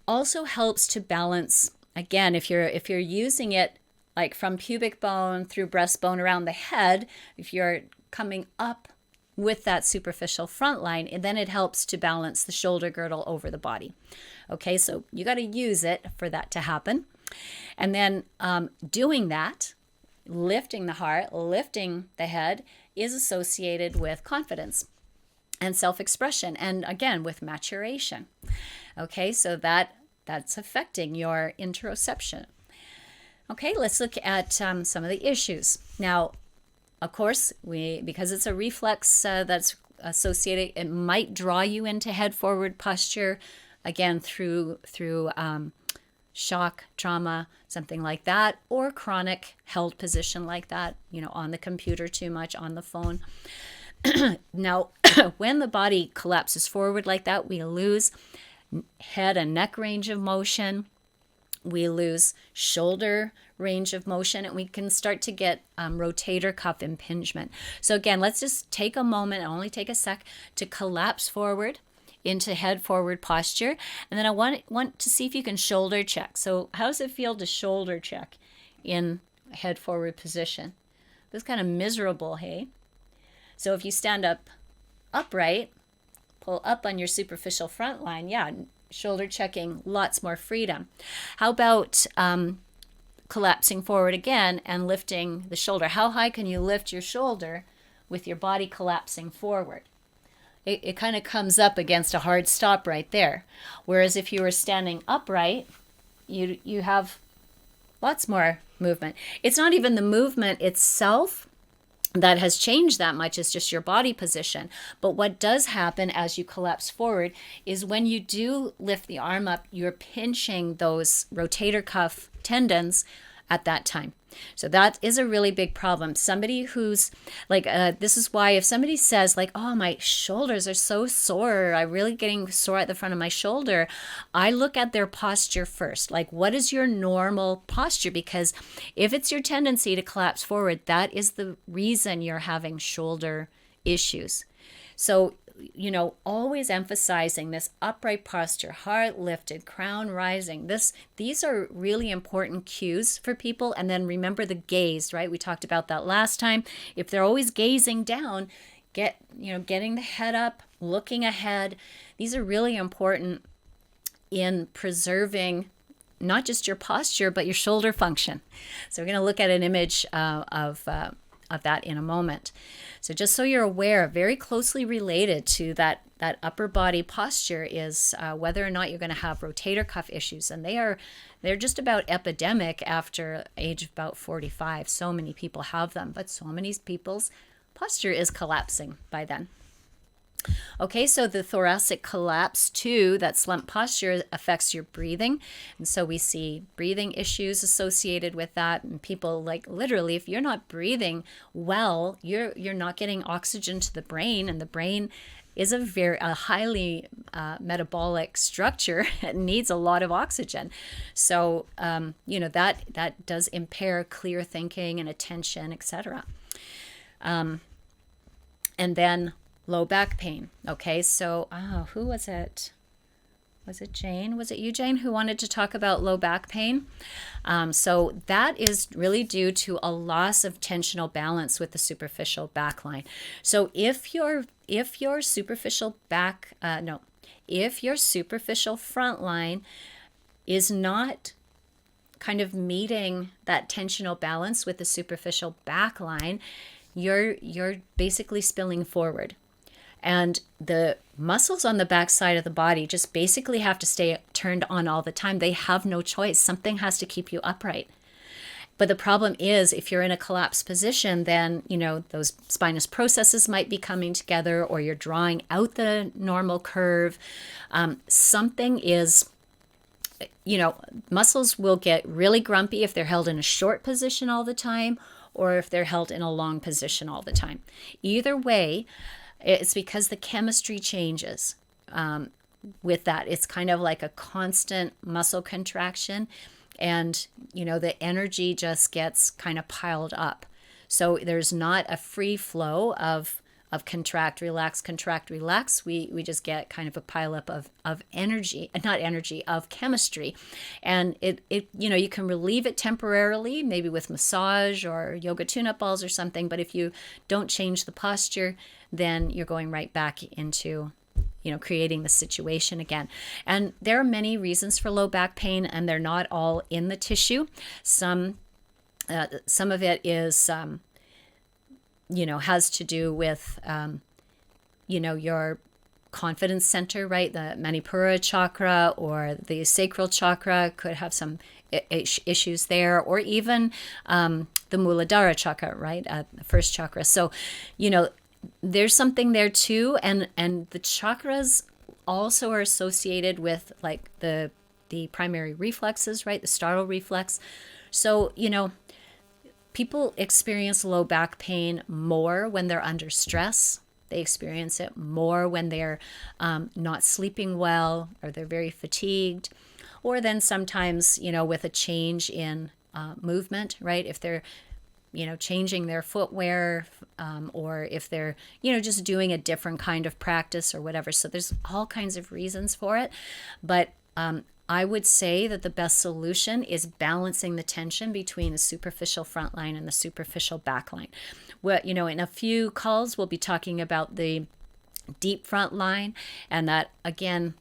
Also helps to balance, again, if you're using it like from pubic bone through breastbone around the head, if you're coming up with that superficial front line, and then it helps to balance the shoulder girdle over the body. Okay, so you got to use it for that to happen. And then doing that, lifting the heart, lifting the head, is associated with confidence and self-expression, and again with maturation. Okay, so that's affecting your interoception. Okay, let's look at some of the issues. Now, of course, because it's a reflex that's associated, it might draw you into head forward posture, again through shock, trauma, something like that, or chronic held position like that, on the computer too much, on the phone. Now, when the body collapses forward like that, we lose head and neck range of motion. We lose shoulder range of motion, and we can start to get rotator cuff impingement. So again, let's just take a moment, only take a sec, to collapse forward into head forward posture. And then I want to see if you can shoulder check. So how does it feel to shoulder check in head forward position? It's kind of miserable, hey? So if you stand up upright, pull up on your superficial front line, yeah, shoulder checking, lots more freedom. How about collapsing forward again and lifting the shoulder? How high can you lift your shoulder with your body collapsing forward? It kind of comes up against a hard stop right there. Whereas if you were standing upright, you have lots more movement. It's not even the movement itself that has changed that much. It's just your body position. But what does happen as you collapse forward is when you do lift the arm up, you're pinching those rotator cuff tendons at that time. So that is a really big problem. Somebody who's like, this is why if somebody says like, oh, my shoulders are so sore, I'm really getting sore at the front of my shoulder, I look at their posture first. Like, what is your normal posture? Because if it's your tendency to collapse forward, that is the reason you're having shoulder issues. So, always emphasizing this upright posture, heart lifted, crown rising. These are really important cues for people. And then remember the gaze, right? We talked about that last time. If they're always gazing down, getting the head up, looking ahead. These are really important in preserving not just your posture, but your shoulder function. So we're going to look at an image of of that in a moment. So just so you're aware, very closely related to that upper body posture is whether or not you're going to have rotator cuff issues, and they're just about epidemic after age of about 45. So many people have them, but so many people's posture is collapsing by then. Okay, so the thoracic collapse too, that slump posture, affects your breathing. And so we see breathing issues associated with that. And people, like, literally, if you're not breathing well, you're not getting oxygen to the brain, and the brain is a highly metabolic structure. It needs a lot of oxygen. So, that does impair clear thinking and attention, etc. And then low back pain. Okay, so who was it? Was it Jane? Was it you, Jane, who wanted to talk about low back pain? So that is really due to a loss of tensional balance with the superficial back line. So if your superficial front line is not kind of meeting that tensional balance with the superficial back line, you're basically spilling forward. And the muscles on the back side of the body just basically have to stay turned on all the time. They have no choice. Something has to keep you upright. But the problem is, if you're in a collapsed position, then, those spinous processes might be coming together, or you're drawing out the normal curve. Something is, muscles will get really grumpy if they're held in a short position all the time, or if they're held in a long position all the time. Either way, it's because the chemistry changes with that. It's kind of like a constant muscle contraction, and the energy just gets kind of piled up. So there's not a free flow of contract, relax, contract, relax. We just get kind of a pileup of energy, not energy, of chemistry. And it you can relieve it temporarily, maybe with massage or yoga tune-up balls or something. But if you don't change the posture, then you're going right back into creating the situation again. And there are many reasons for low back pain, and they're not all in the tissue. Some of it is has to do with, your confidence center, right? The Manipura chakra or the sacral chakra could have some issues there, or even the Muladhara chakra, right? The first chakra. So, there's something there too. And the chakras also are associated with, like, the primary reflexes, right? The startle reflex. So, people experience low back pain more when they're under stress. They experience it more when they're not sleeping well, or they're very fatigued, or then sometimes, with a change in movement, right? If they're, changing their footwear, or if they're, just doing a different kind of practice or whatever. So there's all kinds of reasons for it. But I would say that the best solution is balancing the tension between the superficial front line and the superficial back line. Well, in a few calls, we'll be talking about the deep front line, and that, again,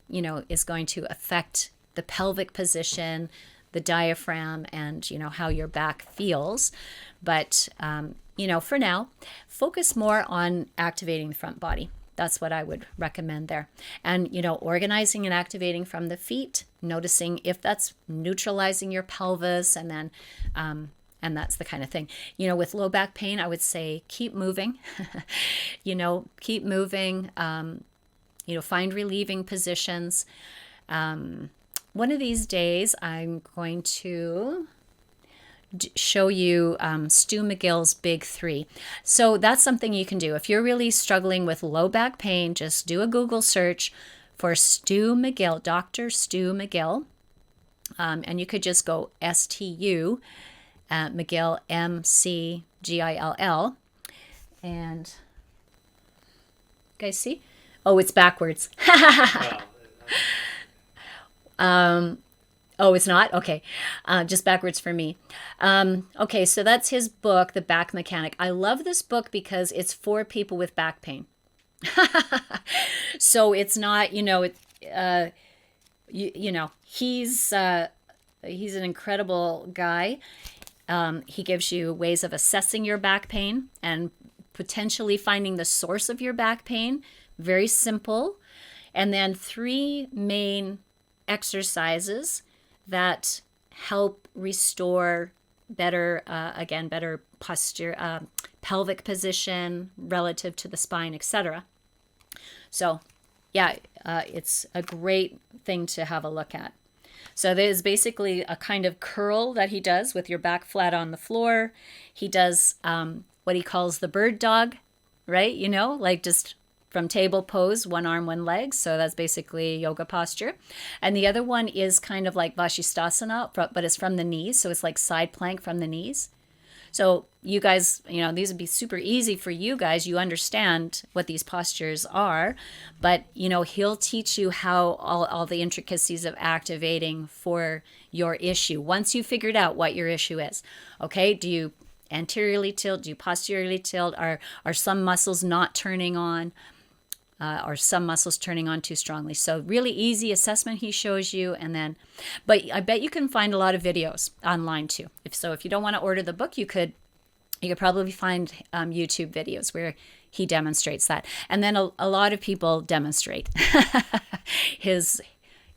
is going to affect the pelvic position, the diaphragm, and, how your back feels. But, for now, focus more on activating the front body. That's what I would recommend there. And, organizing and activating from the feet, noticing if that's neutralizing your pelvis, and then, and that's the kind of thing. With low back pain, I would say keep moving, keep moving, find relieving positions. One of these days, I'm going to show you Stu McGill's Big 3. So that's something you can do. If you're really struggling with low back pain, just do a Google search for Stu McGill, Dr. Stu McGill. And you could just go STU, McGill, MCGILL. And you guys see? Oh, it's backwards. Oh, it's not? Okay. Just backwards for me. Okay, so that's his book, The Back Mechanic. I love this book because it's for people with back pain. So it's not, he's an incredible guy. He gives you ways of assessing your back pain and potentially finding the source of your back pain. Very simple. And then 3 main exercises that help restore better, better posture, pelvic position relative to the spine, etc. So, yeah, it's a great thing to have a look at. So there's basically a kind of curl that he does with your back flat on the floor. He does what he calls the bird dog, right? You know, like just from table pose, one arm, one leg. So that's basically yoga posture. And the other one is kind of like Vashisthasana, but it's from the knees. So it's like side plank from the knees. So you guys, you know, these would be super easy for you guys. You understand what these postures are, but, you know, he'll teach you how all the intricacies of activating for your issue. Once you figured out what your issue is, okay, do you anteriorly tilt? Do you posteriorly tilt? Are some muscles not turning on? Or some muscles turning on too strongly? So really easy assessment he shows you. And then, but I bet you can find a lot of videos online too. If you don't want to order the book, you could probably find YouTube videos where he demonstrates that. And then a lot of people demonstrate his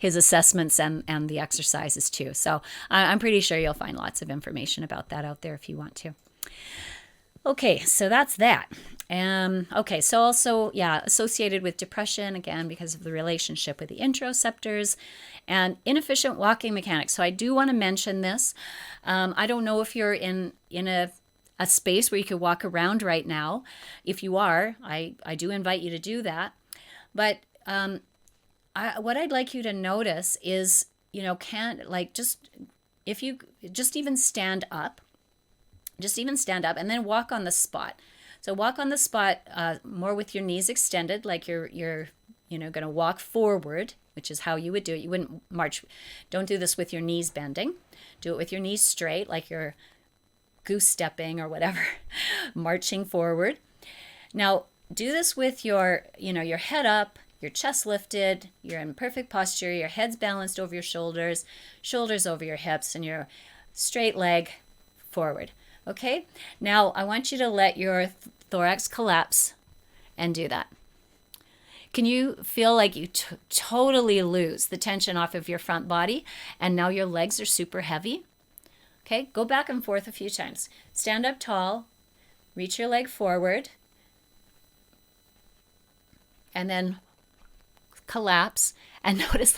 assessments and the exercises too. So I'm pretty sure you'll find lots of information about that out there if you want to. Okay, so that's that. Okay, so also, yeah, associated with depression, again, because of the relationship with the interoceptors and inefficient walking mechanics. So I do want to mention this. I don't know if you're in a space where you could walk around right now. If you are, I do invite you to do that. But what I'd like you to notice is, you know, if you just even stand up, and then walk on the spot. So walk on the spot more with your knees extended, like you're going to walk forward, which is how you would do it. You wouldn't march. Don't do this with your knees bending. Do it with your knees straight, like you're goose stepping or whatever, marching forward. Now do this with your head up, your chest lifted, you're in perfect posture, your head's balanced over your shoulders over your hips, and your straight leg forward. Okay, now I want you to let your thorax collapse and do that. Can you feel like you totally lose the tension off of your front body and now your legs are super heavy? Okay, go back and forth a few times. Stand up tall, reach your leg forward, and then collapse. And notice,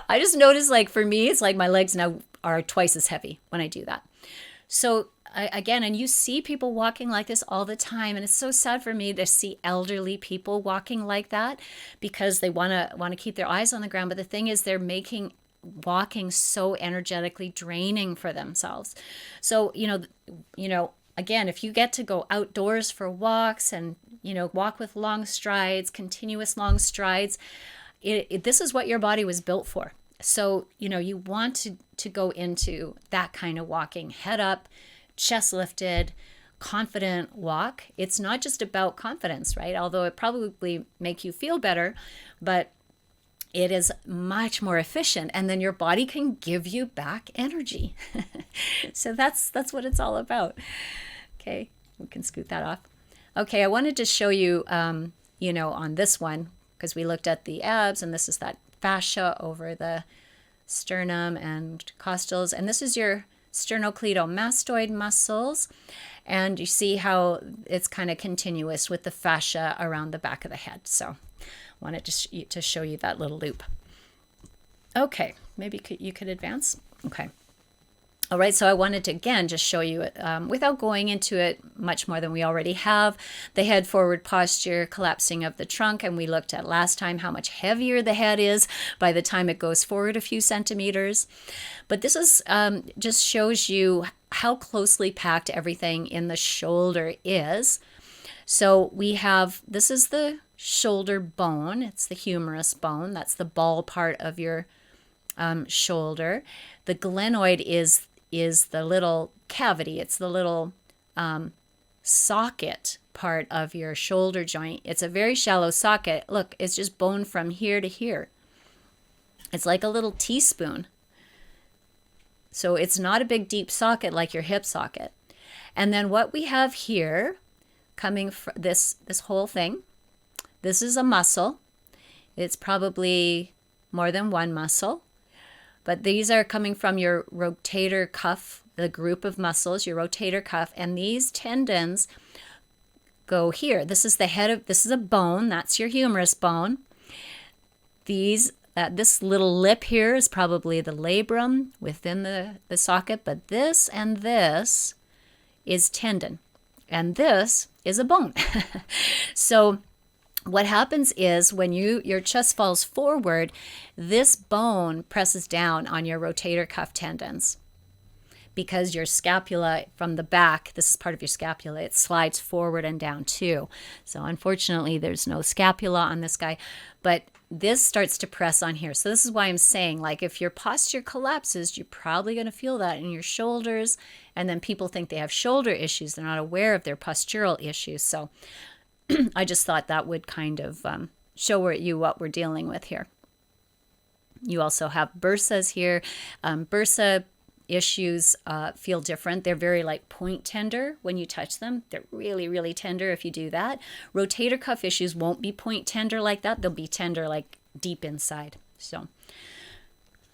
I just noticed, for me, it's like my legs now are twice as heavy when I do that. So again, and you see people walking like this all the time, and it's so sad for me to see elderly people walking like that because they want to keep their eyes on the ground. But the thing is, they're making walking so energetically draining for themselves. So again, if you get to go outdoors for walks and walk with long strides, continuous long strides, this is what your body was built for. So you want to go into that kind of walking, head up, chest lifted, confident walk. It's not just about confidence, right? Although it probably make you feel better, but it is much more efficient, and then your body can give you back energy. So that's what it's all about. Okay, we can scoot that off. Okay, I wanted to show you, on this one, because we looked at the abs, and this is that fascia over the sternum and costals, and this is your sternocleidomastoid muscles, and you see how it's kind of continuous with the fascia around the back of the head. So wanted to show you that little loop. Okay, maybe you could advance. Okay. All right, so I wanted to, again, just show you it without going into it much more than we already have. The head forward posture, collapsing of the trunk, and we looked at last time how much heavier the head is by the time it goes forward a few centimeters. But this is just shows you how closely packed everything in the shoulder is. So we have, this is the shoulder bone. It's the humerus bone. That's the ball part of your shoulder. The glenoid is the little cavity. It's the little socket part of your shoulder joint. It's a very shallow socket. Look, it's just bone from here to here. It's like a little teaspoon. So it's not a big deep socket like your hip socket. And then what we have here coming from this whole thing, this is a muscle. It's probably more than one muscle, but these are coming from your rotator cuff, the group of muscles, your rotator cuff, and these tendons go here. This is the head of, this is a bone, that's your humerus bone. This little lip here is probably the labrum within the socket, but this and this is tendon, and this is a bone. So what happens is when your chest falls forward, this bone presses down on your rotator cuff tendons, because your scapula from the back, this is part of your scapula, it slides forward and down too. So unfortunately, there's no scapula on this guy, but this starts to press on here. So this is why I'm saying, like, if your posture collapses, you're probably going to feel that in your shoulders. And then people think they have shoulder issues. They're not aware of their postural issues. So I just thought that would kind of show you what we're dealing with here. You also have bursas here. Bursa issues feel different. They're very like point tender when you touch them. They're really, really tender if you do that. Rotator cuff issues won't be point tender like that. They'll be tender like deep inside. So,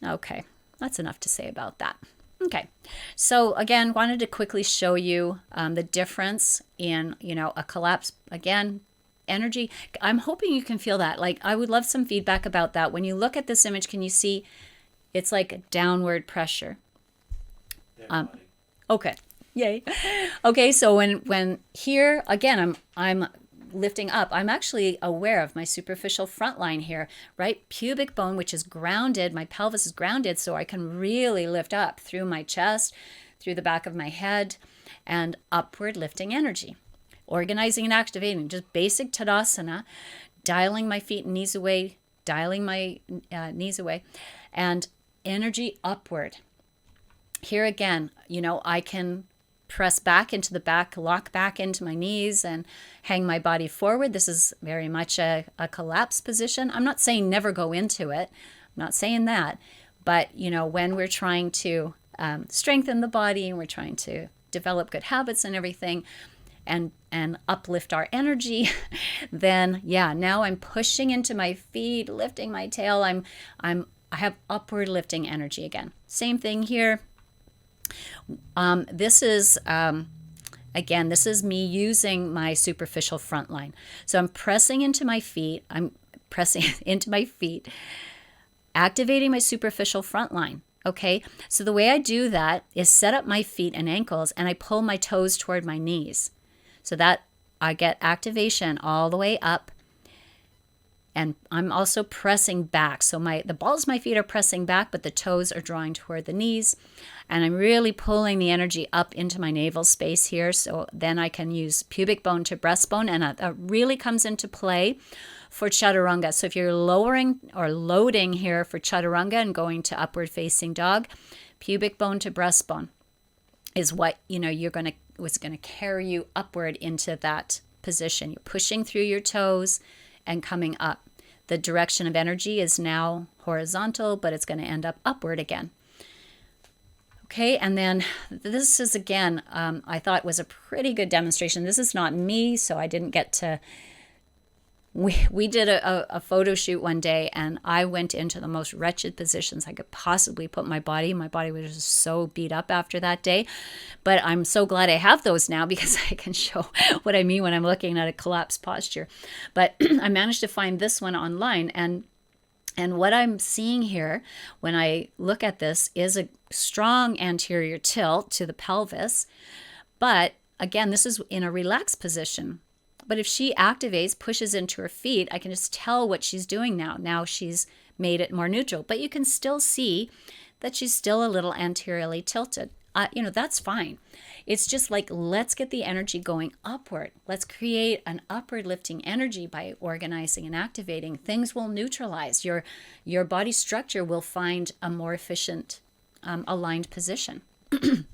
okay, that's enough to say about that. Okay, so again, wanted to quickly show you the difference in, a collapse. Again, energy. I'm hoping you can feel that. Like, I would love some feedback about that. When you look at this image, can you see it's like a downward pressure? Okay, yay. Okay, so when here again, I'm lifting up. I'm actually aware of my superficial front line here, right? Pubic bone, which is grounded. My pelvis is grounded, so I can really lift up through my chest, through the back of my head, and upward lifting energy, organizing and activating. Just basic Tadasana, dialing my feet and knees away, dialing my knees away, and energy upward. Here again, I can press back into the back, lock back into my knees and hang my body forward. This is very much a collapse position. I'm not saying never go into it. I'm not saying that. But, when we're trying to strengthen the body and we're trying to develop good habits and everything and uplift our energy, then, now I'm pushing into my feet, lifting my tail. I have upward lifting energy again. Same thing here. This is, again, this is me using my superficial front line. So I'm pressing into my feet. Activating my superficial front line. Okay. So the way I do that is set up my feet and ankles and I pull my toes toward my knees so that I get activation all the way up. And I'm also pressing back. So the balls of my feet are pressing back, but the toes are drawing toward the knees. And I'm really pulling the energy up into my navel space here. So then I can use pubic bone to breastbone. And that really comes into play for chaturanga. So if you're lowering or loading here for chaturanga and going to upward facing dog, pubic bone to breastbone is what, what's going to carry you upward into that position. You're pushing through your toes and coming up. The direction of energy is now horizontal, but it's going to end up upward again. Okay, and then this is, again, I thought was a pretty good demonstration. This is not me, so I didn't get to... We did a photo shoot one day, and I went into the most wretched positions I could possibly put my body. My body was just so beat up after that day. But I'm so glad I have those now because I can show what I mean when I'm looking at a collapsed posture. But I managed to find this one online, and what I'm seeing here when I look at this is a strong anterior tilt to the pelvis. But again, this is in a relaxed position. But if she activates, pushes into her feet, I can just tell what she's doing now. Now she's made it more neutral. But you can still see that she's still a little anteriorly tilted. That's fine. It's just like, let's get the energy going upward. Let's create an upward lifting energy by organizing and activating. Things will neutralize. Your body structure will find a more efficient, aligned position. And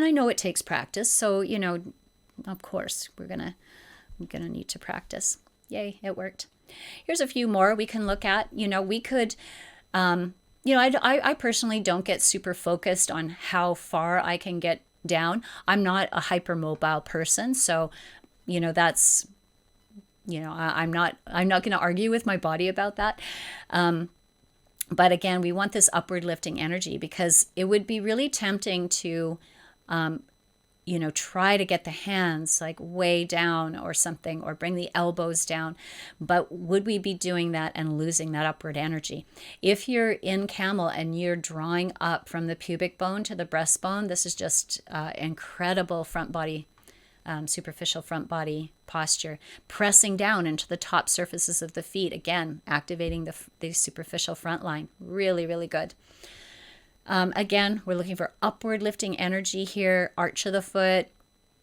I know it takes practice. So, of course, we're gonna need to practice. Yay, it worked. Here's a few more we can look at. We could, I personally don't get super focused on how far I can get down. I'm not a hypermobile person, so that's I'm not going to argue with my body about that. But again, we want this upward lifting energy, because it would be really tempting to try to get the hands like way down or something, or bring the elbows down. But would we be doing that and losing that upward energy? If you're in camel and you're drawing up from the pubic bone to the breastbone, this is just incredible front body, superficial front body posture, pressing down into the top surfaces of the feet, again, activating the superficial front line. Really, really good. Again, we're looking for upward lifting energy here, arch of the foot.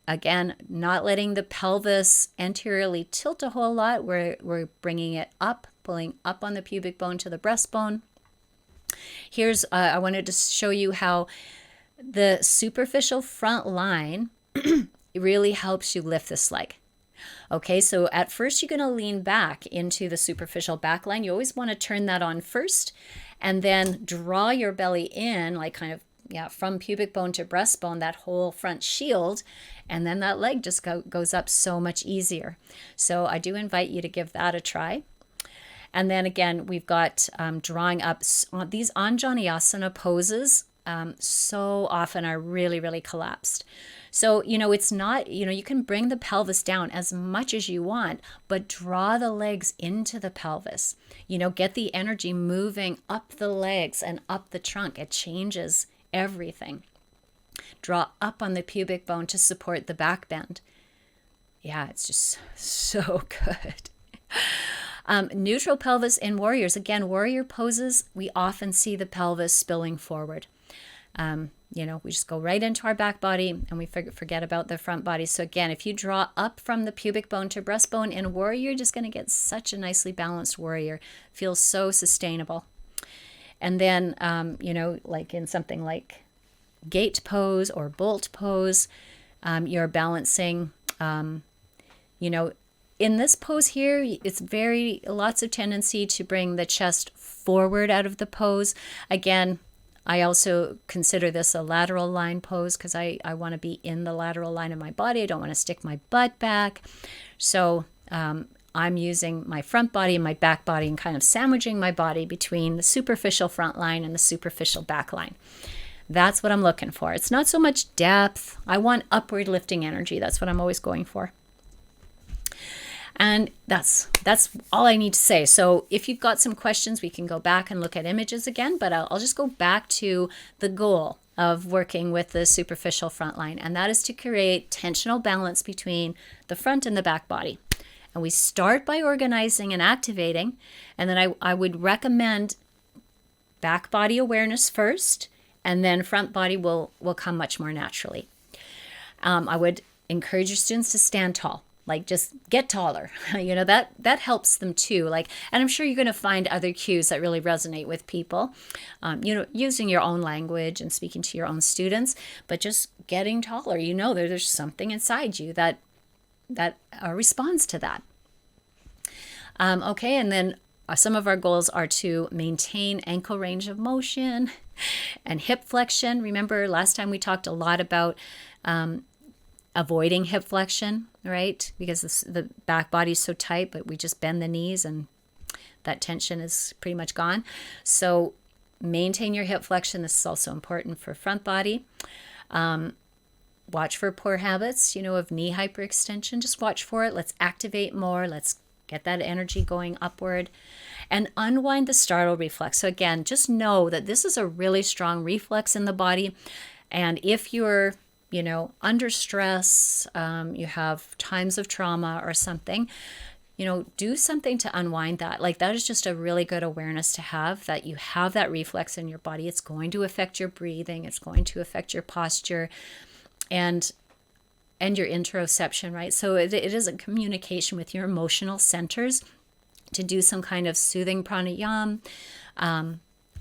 Again, not letting the pelvis anteriorly tilt a whole lot. We're bringing it up, pulling up on the pubic bone to the breastbone. Here's, I wanted to show you how the superficial front line really helps you lift this leg. Okay, so at first you're going to lean back into the superficial back line. You always want to turn that on first, and then draw your belly in, like kind of, from pubic bone to breastbone, that whole front shield, and then that leg just goes up so much easier. So I do invite you to give that a try. And then again, we've got drawing up. These Anjaneyasana poses so often are really, really collapsed. So, it's not, you can bring the pelvis down as much as you want, but draw the legs into the pelvis. Get the energy moving up the legs and up the trunk. It changes everything. Draw up on the pubic bone to support the back bend. Yeah, it's just so good. Neutral pelvis in warriors. Again, warrior poses, we often see the pelvis spilling forward. We just go right into our back body, and we forget about the front body. So again, if you draw up from the pubic bone to breastbone in warrior, you're just going to get such a nicely balanced warrior. Feels so sustainable. And then, like in something like gate pose or bolt pose, you're balancing, in this pose here, it's lots of tendency to bring the chest forward out of the pose. Again, I also consider this a lateral line pose, because I want to be in the lateral line of my body. I don't want to stick my butt back. So I'm using my front body and my back body and kind of sandwiching my body between the superficial front line and the superficial back line. That's what I'm looking for. It's not so much depth. I want upward lifting energy. That's what I'm always going for. And that's all I need to say. So if you've got some questions, we can go back and look at images again, but I'll just go back to the goal of working with the superficial front line, and that is to create tensional balance between the front and the back body. And we start by organizing and activating, and then I would recommend back body awareness first, and then front body will come much more naturally. I would encourage your students to stand tall. Like, just get taller. That helps them too. And I'm sure you're going to find other cues that really resonate with people. Using your own language and speaking to your own students, but just getting taller. There's something inside you that responds to that. Okay, and then some of our goals are to maintain ankle range of motion and hip flexion. Remember, last time we talked a lot about avoiding hip flexion, right? Because the back body is so tight, but we just bend the knees and that tension is pretty much gone. So maintain your hip flexion. This is also important for front body. Watch for poor habits, of knee hyperextension. Just watch for it. Let's activate more. Let's get that energy going upward. And unwind the startle reflex. So again, just know that this is a really strong reflex in the body. And if you're under stress, you have times of trauma or something, do something to unwind that. That is just a really good awareness to have, that you have that reflex in your body. It's going to affect your breathing. It's going to affect your posture and your interoception, right? So it is a communication with your emotional centers to do some kind of soothing pranayama.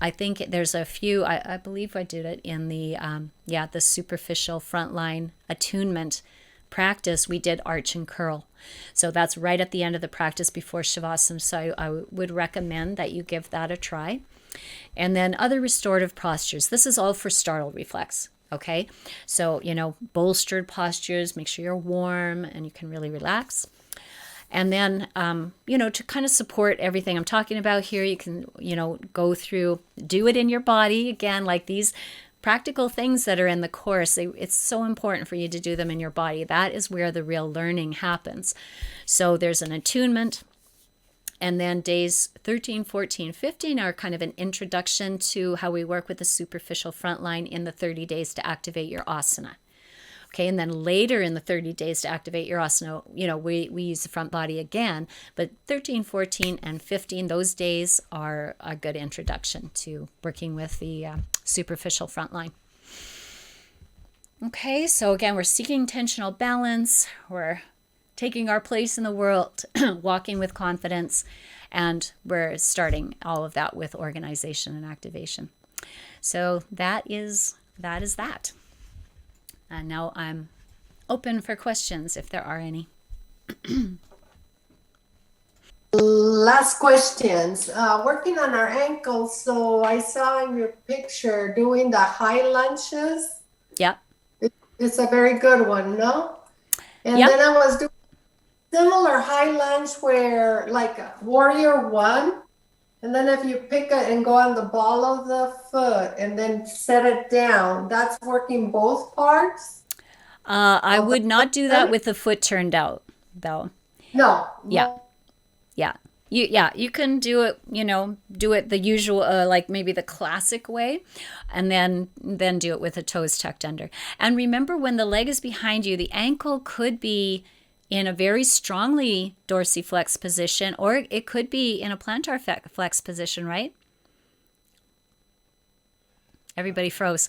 I think there's a few, I believe I did it in the superficial frontline attunement practice. We did arch and curl. So that's right at the end of the practice before Shavasana. So I would recommend that you give that a try. And then other restorative postures. This is all for startle reflex. Okay. So, bolstered postures, make sure you're warm and you can really relax. And then, to kind of support everything I'm talking about here, you can, go through, do it in your body. Again, like these practical things that are in the course, it's so important for you to do them in your body. That is where the real learning happens. So there's an attunement. And then days 13, 14, 15 are kind of an introduction to how we work with the superficial front line in the 30 days to activate your asana. Okay, and then later in the 30 days to activate your asana, we use the front body again. But 13, 14, and 15, those days are a good introduction to working with the superficial front line. Okay, so again, we're seeking tensional balance. We're taking our place in the world, walking with confidence, and we're starting all of that with organization and activation. So that is that. And now I'm open for questions if there are any.
Last questions. Working on our ankles. So I saw in your picture doing the high lunges.
Yep.
It's a very good one, no? And
Yep.
then I was doing similar high lunge where like warrior one, and then if you pick it and go on the ball of the foot and then set it down, that's working both parts.
I would not do that with the foot turned out, though.
No.
Yeah. You can do it, do it the usual, like maybe the classic way, and then do it with the toes tucked under. And remember, when the leg is behind you, the ankle could be in a very strongly dorsiflex position, or it could be in a plantar flex position, right? Everybody froze.